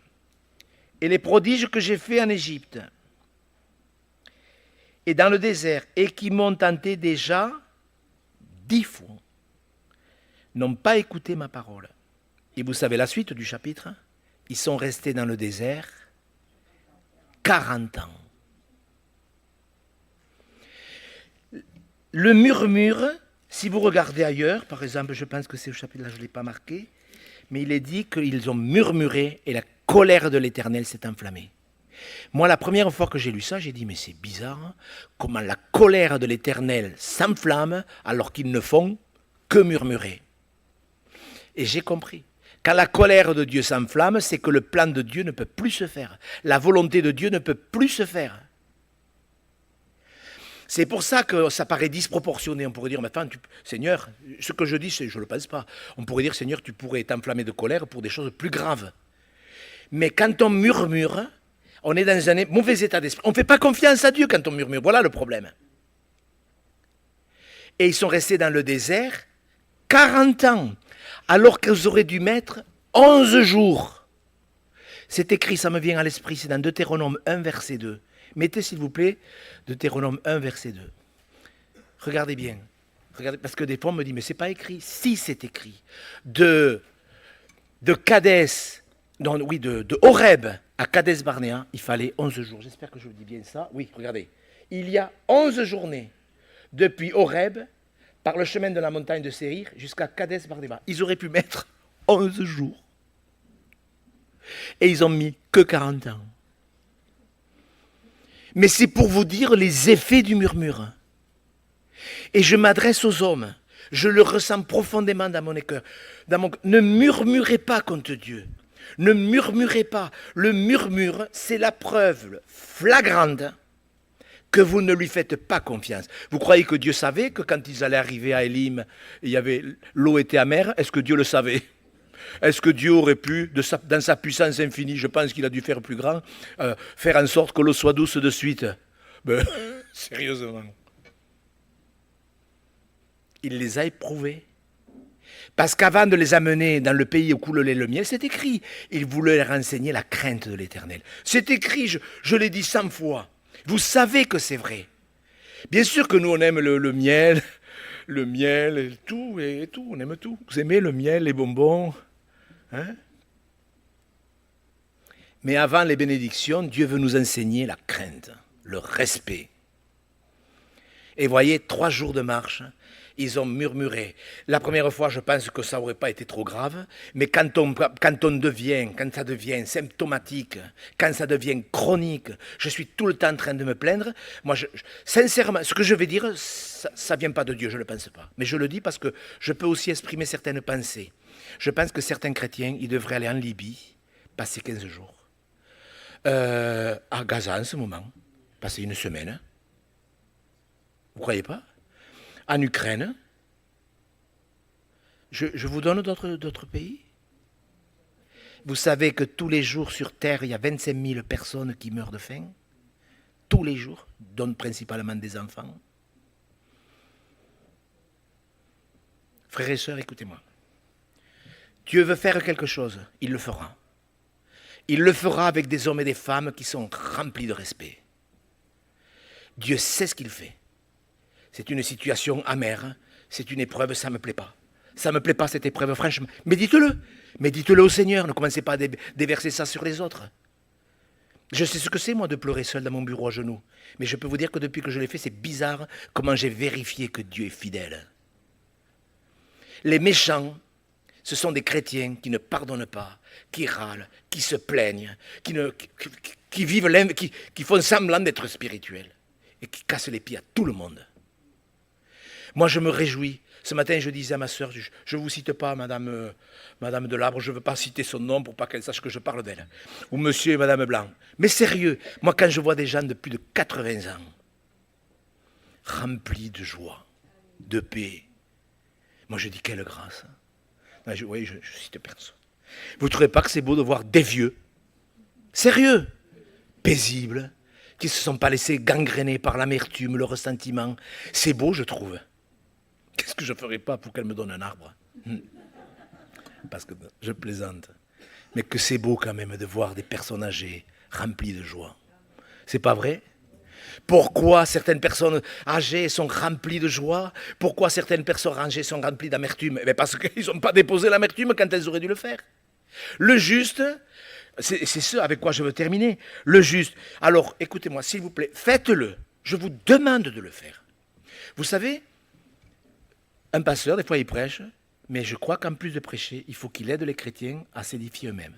et les prodiges que j'ai faits en Égypte et dans le désert et qui m'ont tenté déjà 10 fois, n'ont pas écouté ma parole. Et vous savez la suite du chapitre? Ils sont restés dans le désert 40 ans. Le murmure, si vous regardez ailleurs, par exemple, je pense que c'est au chapitre, là je ne l'ai pas marqué, mais il est dit qu'ils ont murmuré et la colère de l'Éternel s'est enflammée. Moi, la première fois que j'ai lu ça, j'ai dit, mais c'est bizarre, hein, comment la colère de l'Éternel s'enflamme alors qu'ils ne font que murmurer. Et j'ai compris. Quand la colère de Dieu s'enflamme, c'est que le plan de Dieu ne peut plus se faire. La volonté de Dieu ne peut plus se faire. C'est pour ça que ça paraît disproportionné. On pourrait dire, maintenant, Seigneur, ce que je dis, je ne le pense pas. On pourrait dire, Seigneur, tu pourrais t'enflammer de colère pour des choses plus graves. Mais quand on murmure, on est dans un mauvais état d'esprit. On ne fait pas confiance à Dieu quand on murmure. Voilà le problème. Et ils sont restés dans le désert 40 ans, alors qu'ils auraient dû mettre 11 jours. C'est écrit, ça me vient à l'esprit, c'est dans Deutéronome 1, verset 2. Mettez, s'il vous plaît, Deutéronome 1, verset 2. Regardez bien. Regardez, parce que des fois, on me dit, mais c'est pas écrit. Si, c'est écrit. De Kadès, non, oui, de Horeb à Kadès Barnéa, il fallait 11 jours. J'espère que je vous dis bien ça. Oui, regardez. Il y a 11 journées depuis Horeb, par le chemin de la montagne de Séir, jusqu'à Kadès Barnéa. Ils auraient pu mettre 11 jours. Et ils ont mis que 40 ans. Mais c'est pour vous dire les effets du murmure. Et je m'adresse aux hommes. Je le ressens profondément dans mon cœur. Ne murmurez pas contre Dieu. Ne murmurez pas. Le murmure, c'est la preuve flagrante que vous ne lui faites pas confiance. Vous croyez que Dieu savait que quand ils allaient arriver à Élim, l'eau était amère? Est-ce que Dieu le savait? Est-ce que Dieu aurait pu, dans sa puissance infinie, je pense qu'il a dû faire plus grand, faire en sorte que l'eau soit douce de suite? Ben, sérieusement. Il les a éprouvés. Parce qu'avant de les amener dans le pays où coule le lait et le miel, c'est écrit. Il voulait leur enseigner la crainte de l'Éternel. C'est écrit, je l'ai dit 100 fois. Vous savez que c'est vrai. Bien sûr que nous, on aime le miel et tout, on aime tout. Vous aimez le miel, les bonbons, hein? Mais avant les bénédictions, Dieu veut nous enseigner la crainte, le respect. Et voyez, 3 jours de marche, ils ont murmuré. La première fois, je pense que ça n'aurait pas été trop grave, mais quand ça devient symptomatique, quand ça devient chronique, je suis tout le temps en train de me plaindre. Moi, sincèrement, ce que je vais dire, ça ne vient pas de Dieu, je ne le pense pas. Mais je le dis parce que je peux aussi exprimer certaines pensées. Je pense que certains chrétiens, ils devraient aller en Libye, passer 15 jours. À Gaza en ce moment, passer une semaine. Vous ne croyez pas? En Ukraine. Je vous donne d'autres pays. Vous savez que tous les jours sur Terre, il y a 25 000 personnes qui meurent de faim. Tous les jours, dont principalement des enfants. Frères et sœurs, écoutez-moi. Dieu veut faire quelque chose, il le fera. Il le fera avec des hommes et des femmes qui sont remplis de respect. Dieu sait ce qu'il fait. C'est une situation amère, c'est une épreuve, ça ne me plaît pas. Ça ne me plaît pas cette épreuve, franchement. Mais dites-le au Seigneur, ne commencez pas à déverser ça sur les autres. Je sais ce que c'est, moi, de pleurer seul dans mon bureau à genoux. Mais je peux vous dire que depuis que je l'ai fait, c'est bizarre comment j'ai vérifié que Dieu est fidèle. Les méchants, Ce sont des chrétiens qui ne pardonnent pas, qui râlent, qui se plaignent, qui vivent, qui font semblant d'être spirituels et qui cassent les pieds à tout le monde. Moi, je me réjouis. Ce matin, je disais à ma sœur, je ne vous cite pas Madame Delabre, je ne veux pas citer son nom pour pas qu'elle sache que je parle d'elle. Ou Monsieur et Madame Blanc. Mais sérieux, moi, quand je vois des gens de plus de 80 ans, remplis de joie, de paix, moi, je dis quelle grâce. Oui, je cite personne. Vous ne trouvez pas que c'est beau de voir des vieux, sérieux, paisibles, qui ne se sont pas laissés gangréner par l'amertume, le ressentiment. C'est beau, je trouve. Qu'est-ce que je ne ferais pas pour qu'elle me donne un arbre? Parce que je plaisante. Mais que c'est beau quand même de voir des personnes âgées remplies de joie. C'est pas vrai? Pourquoi certaines personnes âgées sont remplies de joie? Pourquoi certaines personnes âgées sont remplies d'amertume? Parce qu'ils n'ont pas déposé l'amertume quand elles auraient dû le faire. Le juste, c'est ce avec quoi je veux terminer. Le juste. Alors, écoutez-moi, s'il vous plaît, faites-le. Je vous demande de le faire. Vous savez, un pasteur, des fois, il prêche, mais je crois qu'en plus de prêcher, il faut qu'il aide les chrétiens à s'édifier eux-mêmes.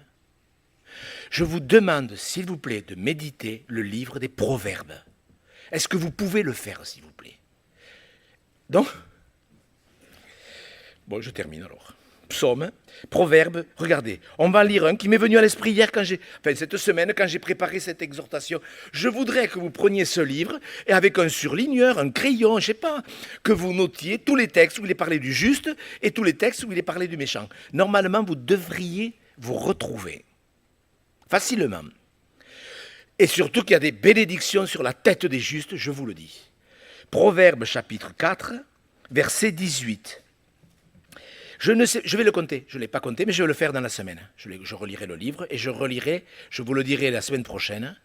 Je vous demande, s'il vous plaît, de méditer le livre des Proverbes. Est-ce que vous pouvez le faire, s'il vous plaît? Donc, bon, je termine alors. Psaume, Proverbe, regardez, on va lire un qui m'est venu à l'esprit hier, cette semaine, quand j'ai préparé cette exhortation. Je voudrais que vous preniez ce livre et avec un surligneur, un crayon, je ne sais pas, que vous notiez tous les textes où il est parlé du juste et tous les textes où il est parlé du méchant. Normalement, vous devriez vous retrouver facilement. Et surtout qu'il y a des bénédictions sur la tête des justes, je vous le dis. Proverbe chapitre 4, verset 18. Je vais le compter, je ne l'ai pas compté, mais je vais le faire dans la semaine. Je relirai le livre et je vous le dirai la semaine prochaine,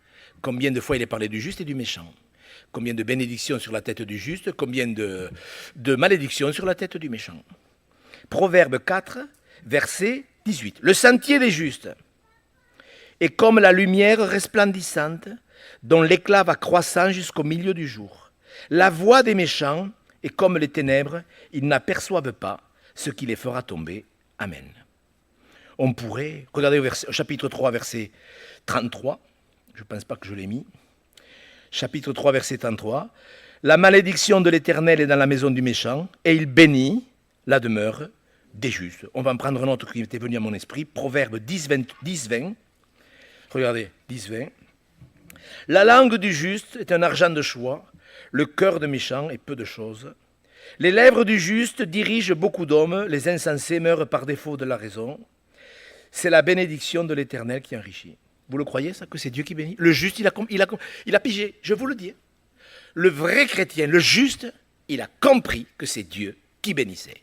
combien de fois il est parlé du juste et du méchant. Combien de bénédictions sur la tête du juste, combien de malédictions sur la tête du méchant. Proverbe 4, verset 18. Le sentier des justes est comme la lumière resplendissante, dont l'éclat va croissant jusqu'au milieu du jour. La voie des méchants est comme les ténèbres, ils n'aperçoivent pas ce qui les fera tomber. Amen. On pourrait, regardez au chapitre 3, verset 33, je ne pense pas que je l'ai mis, chapitre 3, verset 33, la malédiction de l'Éternel est dans la maison du méchant, et il bénit la demeure des justes. On va en prendre un autre qui était venu à mon esprit, Proverbe 10, 20, regardez, 10, 20. La langue du juste est un argent de choix, le cœur de méchant est peu de choses. Les lèvres du juste dirigent beaucoup d'hommes, les insensés meurent par défaut de la raison. C'est la bénédiction de l'Éternel qui enrichit. Vous le croyez ça, que c'est Dieu qui bénit? Le juste, il a pigé, je vous le dis. Le vrai chrétien, le juste, il a compris que c'est Dieu qui bénissait.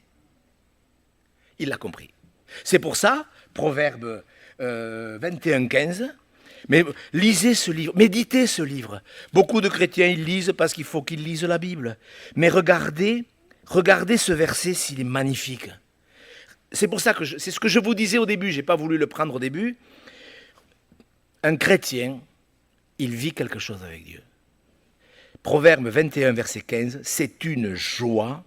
Il l'a compris. C'est pour ça, Proverbe 21, 15, mais lisez ce livre, méditez ce livre. Beaucoup de chrétiens, ils lisent parce qu'il faut qu'ils lisent la Bible. Mais regardez ce verset s'il est magnifique. C'est pour ça que c'est ce que je vous disais au début, je n'ai pas voulu le prendre au début. Un chrétien, il vit quelque chose avec Dieu. Proverbe 21, verset 15, c'est une joie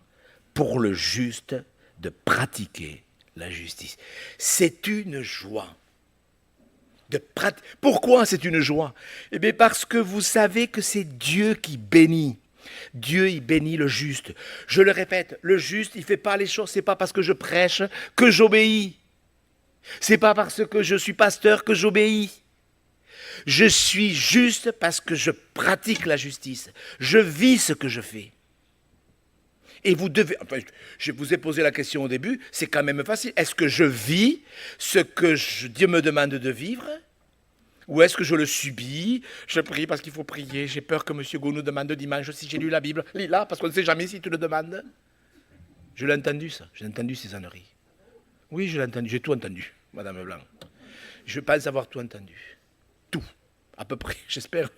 pour le juste de pratiquer la justice. C'est une joie. Pourquoi c'est une joie? Eh bien parce que vous savez que c'est Dieu qui bénit. Dieu, il bénit le juste. Je le répète, le juste, il ne fait pas les choses, c'est pas parce que je prêche que j'obéis. C'est pas parce que je suis pasteur que j'obéis. Je suis juste parce que je pratique la justice. Je vis ce que je fais. Et vous devez, enfin, je vous ai posé la question au début, c'est quand même facile. Est-ce que je vis ce que Dieu me demande de vivre? Ou est-ce que je le subis? Je prie parce qu'il faut prier. J'ai peur que M. Gou nous demande dimanche si j'ai lu la Bible. Lis-la, parce qu'on ne sait jamais si tu le demandes. Je l'ai entendu, ça. J'ai entendu ces âneries. Oui, je l'ai entendu. J'ai tout entendu, Madame Blanc. Je pense avoir tout entendu. Tout. À peu près. J'espère.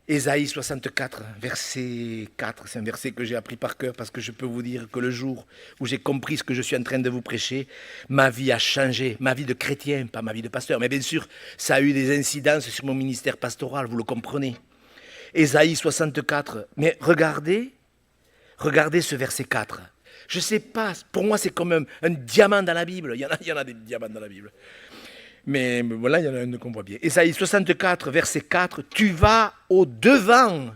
Ésaïe 64, verset 4, c'est un verset que j'ai appris par cœur parce que je peux vous dire que le jour où j'ai compris ce que je suis en train de vous prêcher, ma vie a changé, ma vie de chrétien, pas ma vie de pasteur, mais bien sûr, ça a eu des incidences sur mon ministère pastoral, vous le comprenez. Ésaïe 64, mais regardez ce verset 4. Je ne sais pas, pour moi c'est comme un diamant dans la Bible. Il y en a des diamants dans la Bible. Mais voilà, il y en a un qu'on voit bien. Ésaïe 64, verset 4, « Tu vas au-devant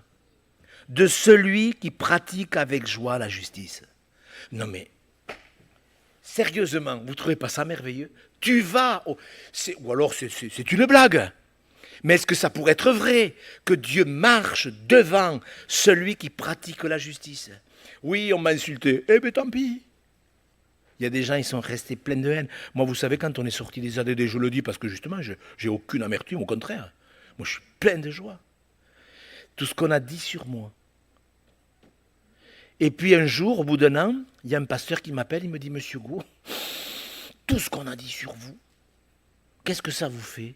de celui qui pratique avec joie la justice. » Non mais, sérieusement, vous ne trouvez pas ça merveilleux? Tu vas, ou alors c'est une blague. Mais est-ce que ça pourrait être vrai que Dieu marche devant celui qui pratique la justice? Oui, on m'a insulté. Eh bien, tant pis. Il y a des gens, ils sont restés pleins de haine. Moi, vous savez, quand on est sorti des ADD, je le dis parce que justement, je n'ai aucune amertume, au contraire. Moi, je suis plein de joie. Tout ce qu'on a dit sur moi. Et puis un jour, au bout d'un an, il y a un pasteur qui m'appelle, il me dit, Monsieur Gou, tout ce qu'on a dit sur vous, qu'est-ce que ça vous fait?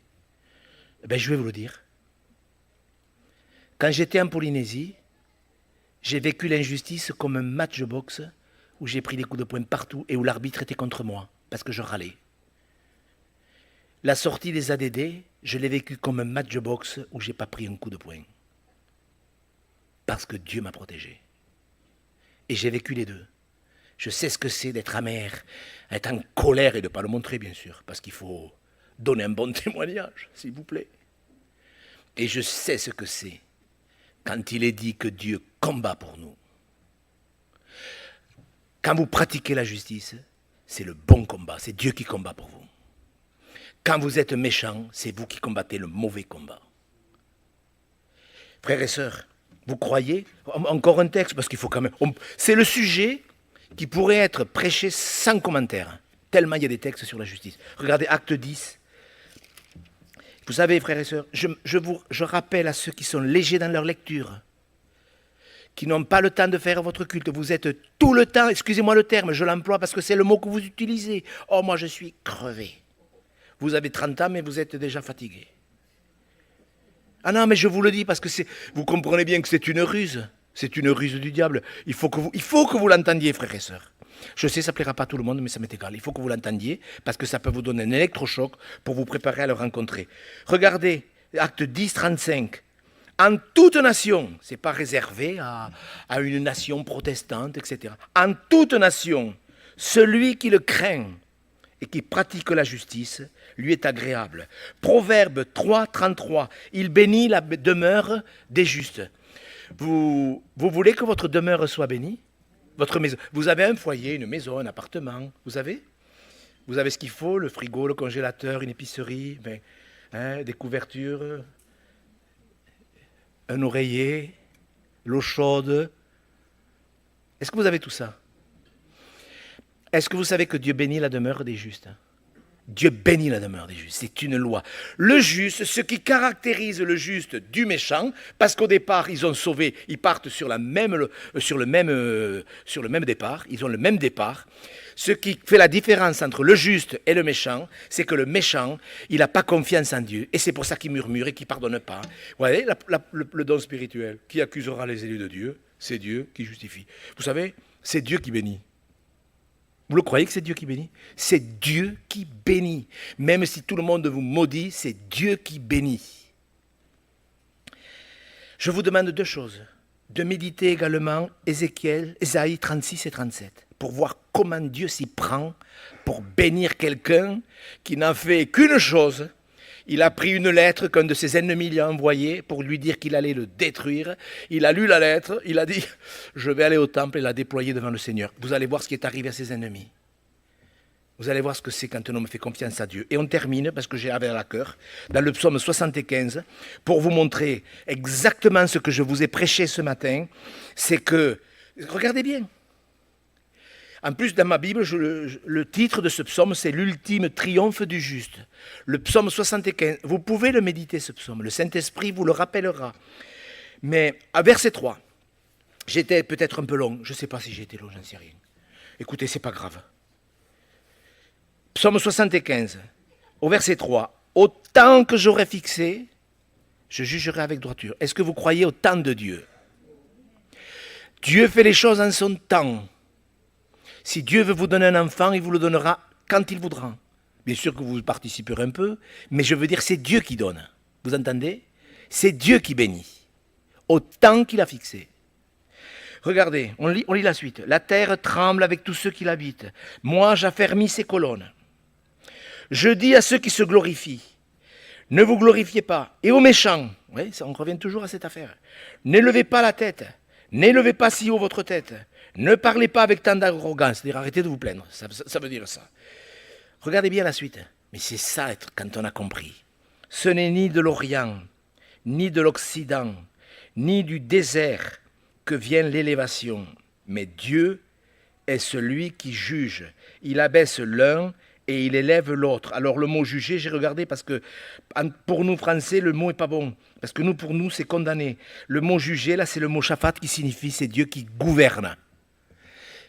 Ben, je vais vous le dire. Quand j'étais en Polynésie, j'ai vécu l'injustice comme un match de boxe où j'ai pris des coups de poing partout et où l'arbitre était contre moi, parce que je râlais. La sortie des ADD, je l'ai vécu comme un match de boxe où je n'ai pas pris un coup de poing. Parce que Dieu m'a protégé. Et j'ai vécu les deux. Je sais ce que c'est d'être amer, être en colère et de ne pas le montrer, bien sûr, parce qu'il faut donner un bon témoignage, s'il vous plaît. Et je sais ce que c'est quand il est dit que Dieu combat pour nous. Quand vous pratiquez la justice, c'est le bon combat, c'est Dieu qui combat pour vous. Quand vous êtes méchant, c'est vous qui combattez le mauvais combat. Frères et sœurs, vous croyez? Encore un texte, parce qu'il faut quand même... C'est le sujet qui pourrait être prêché sans commentaire, tellement il y a des textes sur la justice. Regardez Acte 10. Vous savez, frères et sœurs, je rappelle à ceux qui sont légers dans leur lecture, qui n'ont pas le temps de faire votre culte, vous êtes tout le temps, excusez-moi le terme, je l'emploie parce que c'est le mot que vous utilisez. Oh, moi je suis crevé. Vous avez 30 ans, mais vous êtes déjà fatigué. Ah non, mais je vous le dis parce que vous comprenez bien que c'est une ruse. C'est une ruse du diable. Il faut que vous l'entendiez, frères et sœurs. Je sais, ça ne plaira pas à tout le monde, mais ça m'est égal. Il faut que vous l'entendiez parce que ça peut vous donner un électrochoc pour vous préparer à le rencontrer. Regardez, acte 10, 35. En toute nation, ce n'est pas réservé à une nation protestante, etc. En toute nation, celui qui le craint et qui pratique la justice, lui est agréable. Proverbe 3, 33. Il bénit la demeure des justes. Vous voulez que votre demeure soit bénie? Votre maison. Vous avez un foyer, une maison, un appartement. Vous avez ce qu'il faut, le frigo, le congélateur, une épicerie, des couvertures, un oreiller, l'eau chaude. Est-ce que vous avez tout ça? Est-ce que vous savez que Dieu bénit la demeure des justes? Dieu bénit la demeure des justes, c'est une loi. Le juste, ce qui caractérise le juste du méchant, parce qu'au départ, ils ont sauvé, ils partent sur le même départ, ils ont le même départ. Ce qui fait la différence entre le juste et le méchant, c'est que le méchant, il n'a pas confiance en Dieu, et c'est pour ça qu'il murmure et qu'il ne pardonne pas. Vous voyez, le don spirituel, qui accusera les élus de Dieu? C'est Dieu qui justifie. Vous savez, c'est Dieu qui bénit. Vous le croyez que c'est Dieu qui bénit? C'est Dieu qui bénit. Même si tout le monde vous maudit, c'est Dieu qui bénit. Je vous demande deux choses. De méditer également Ésaïe 36 et 37, pour voir comment Dieu s'y prend pour bénir quelqu'un qui n'a fait qu'une chose. Il a pris une lettre qu'un de ses ennemis lui a envoyée pour lui dire qu'il allait le détruire. Il a lu la lettre, il a dit « Je vais aller au temple » et la déployer devant le Seigneur. Vous allez voir ce qui est arrivé à ses ennemis. Vous allez voir ce que c'est quand un homme fait confiance à Dieu. Et on termine, parce que j'ai avec la cœur, dans le psaume 75, pour vous montrer exactement ce que je vous ai prêché ce matin. C'est que, regardez bien, en plus, dans ma Bible, le titre de ce psaume, c'est « L'ultime triomphe du juste ». Le psaume 75, vous pouvez le méditer, ce psaume. Le Saint-Esprit vous le rappellera. Mais à verset 3, j'étais peut-être un peu long. Je ne sais pas si j'ai été long, j'en sais rien. Écoutez, ce n'est pas grave. Psaume 75, au verset 3. « Au temps que j'aurai fixé, je jugerai avec droiture. » Est-ce que vous croyez au temps de Dieu? Dieu fait les choses en son temps. Si Dieu veut vous donner un enfant, il vous le donnera quand il voudra. Bien sûr que vous participerez un peu, mais je veux dire, c'est Dieu qui donne. Vous entendez? C'est Dieu qui bénit, au temps qu'il a fixé. Regardez, on lit la suite. La terre tremble avec tous ceux qui l'habitent. Moi, j'affermis ses colonnes. Je dis à ceux qui se glorifient, ne vous glorifiez pas. Et aux méchants, oui, on revient toujours à cette affaire, n'élevez pas la tête, n'élevez pas si haut votre tête, ne parlez pas avec tant d'arrogance, c'est-à-dire arrêtez de vous plaindre, ça veut dire ça. Regardez bien la suite. Mais c'est ça être quand on a compris. Ce n'est ni de l'Orient, ni de l'Occident, ni du désert que vient l'élévation, mais Dieu est celui qui juge. Il abaisse l'un et il élève l'autre. Alors le mot juger, j'ai regardé parce que pour nous Français, le mot n'est pas bon. Parce que pour nous, c'est condamné. Le mot juger, là, c'est le mot shaphat qui signifie c'est Dieu qui gouverne.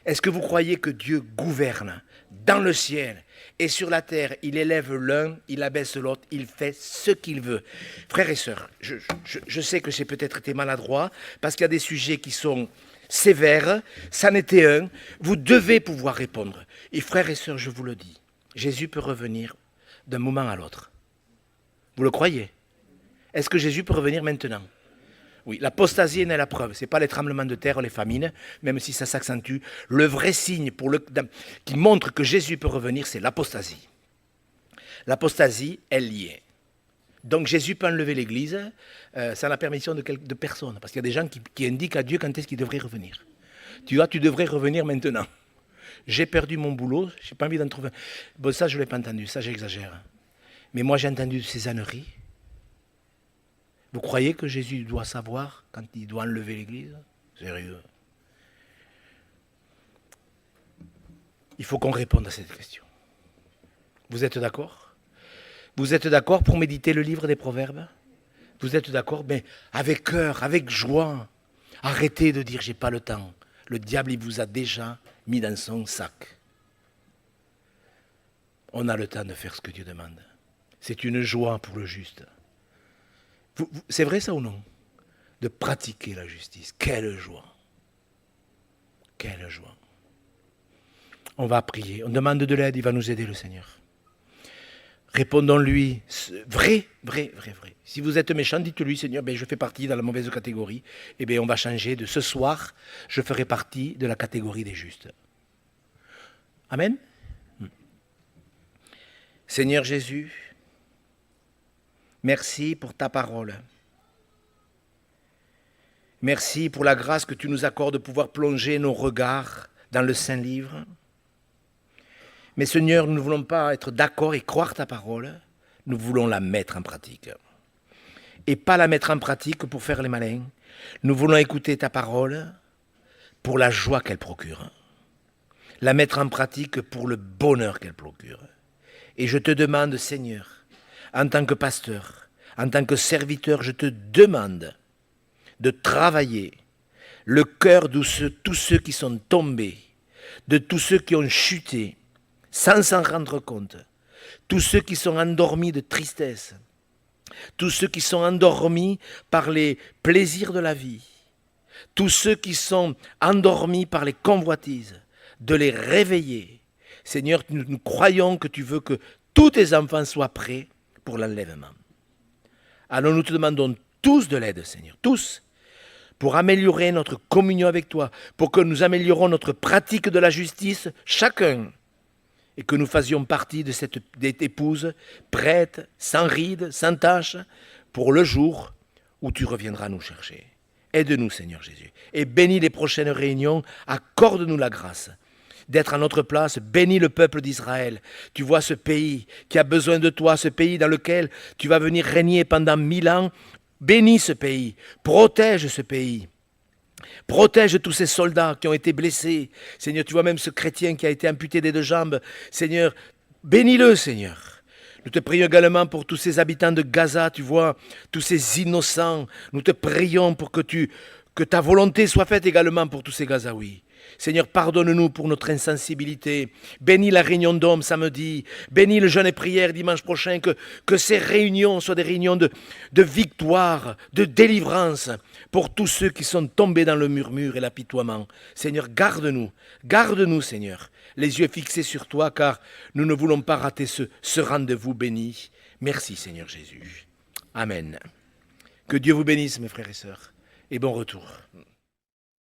Est-ce que vous croyez que Dieu gouverne dans le ciel et sur la terre? Il élève l'un, il abaisse l'autre, il fait ce qu'il veut. Frères et sœurs, je sais que j'ai peut-être été maladroit parce qu'il y a des sujets qui sont sévères. Ça n'était un. Vous devez pouvoir répondre. Et frères et sœurs, je vous le dis, Jésus peut revenir d'un moment à l'autre. Vous le croyez? Est-ce que Jésus peut revenir maintenant? Oui, l'apostasie est la preuve. Ce n'est pas les tremblements de terre, les famines, même si ça s'accentue. Le vrai signe qui montre que Jésus peut revenir, c'est l'apostasie. L'apostasie, elle y est. Donc Jésus peut enlever l'Église sans la permission de personne. Parce qu'il y a des gens qui indiquent à Dieu quand est-ce qu'il devrait revenir. Tu devrais revenir maintenant. J'ai perdu mon boulot, je n'ai pas envie d'en trouver. Bon, ça, je ne l'ai pas entendu, ça, j'exagère. Mais moi, j'ai entendu ces âneries. Vous croyez que Jésus doit savoir quand il doit enlever l'Église? Sérieux. Il faut qu'on réponde à cette question. Vous êtes d'accord? Vous êtes d'accord pour méditer le livre des Proverbes? Vous êtes d'accord? Mais avec cœur, avec joie. Arrêtez de dire j'ai pas le temps. Le diable, il vous a déjà mis dans son sac. On a le temps de faire ce que Dieu demande. C'est une joie pour le juste. C'est vrai ça ou non? De pratiquer la justice. Quelle joie! Quelle joie! On va prier. On demande de l'aide, il va nous aider le Seigneur. Répondons-lui, vrai. Si vous êtes méchant, dites-lui, Seigneur, je fais partie dans la mauvaise catégorie. On va changer de ce soir, je ferai partie de la catégorie des justes. Amen. Seigneur Jésus, merci pour ta parole. Merci pour la grâce que tu nous accordes de pouvoir plonger nos regards dans le Saint-Livre. Mais Seigneur, nous ne voulons pas être d'accord et croire ta parole, nous voulons la mettre en pratique. Et pas la mettre en pratique pour faire les malins. Nous voulons écouter ta parole pour la joie qu'elle procure. La mettre en pratique pour le bonheur qu'elle procure. Et je te demande, Seigneur, en tant que pasteur, en tant que serviteur, je te demande de travailler le cœur de tous ceux qui sont tombés, de tous ceux qui ont chuté, sans s'en rendre compte, tous ceux qui sont endormis de tristesse, tous ceux qui sont endormis par les plaisirs de la vie, tous ceux qui sont endormis par les convoitises, de les réveiller. Seigneur, nous croyons que tu veux que tous tes enfants soient prêts pour l'enlèvement. Alors nous te demandons tous de l'aide, Seigneur, tous, pour améliorer notre communion avec toi, pour que nous améliorons notre pratique de la justice, chacun, et que nous faisions partie de cette épouse prête, sans rides, sans tache, pour le jour où tu reviendras nous chercher. Aide-nous, Seigneur Jésus, et bénis les prochaines réunions, accorde-nous la grâce d'être à notre place, bénis le peuple d'Israël. Tu vois ce pays qui a besoin de toi, ce pays dans lequel tu vas venir régner pendant 1000 ans. Bénis ce pays, protège ce pays. Protège tous ces soldats qui ont été blessés. Seigneur, tu vois même ce chrétien qui a été amputé des 2 jambes. Seigneur, bénis-le, Seigneur. Nous te prions également pour tous ces habitants de Gaza, tu vois, tous ces innocents. Nous te prions pour que ta volonté soit faite également pour tous ces Gazaouis. Seigneur, pardonne-nous pour notre insensibilité. Bénis la réunion d'hommes samedi. Bénis le jeûne et prière dimanche prochain. Que ces réunions soient des réunions de victoire, de délivrance pour tous ceux qui sont tombés dans le murmure et l'apitoiement. Seigneur, garde-nous, Seigneur, les yeux fixés sur toi, car nous ne voulons pas rater ce rendez-vous béni. Merci, Seigneur Jésus. Amen. Que Dieu vous bénisse, mes frères et sœurs, et bon retour.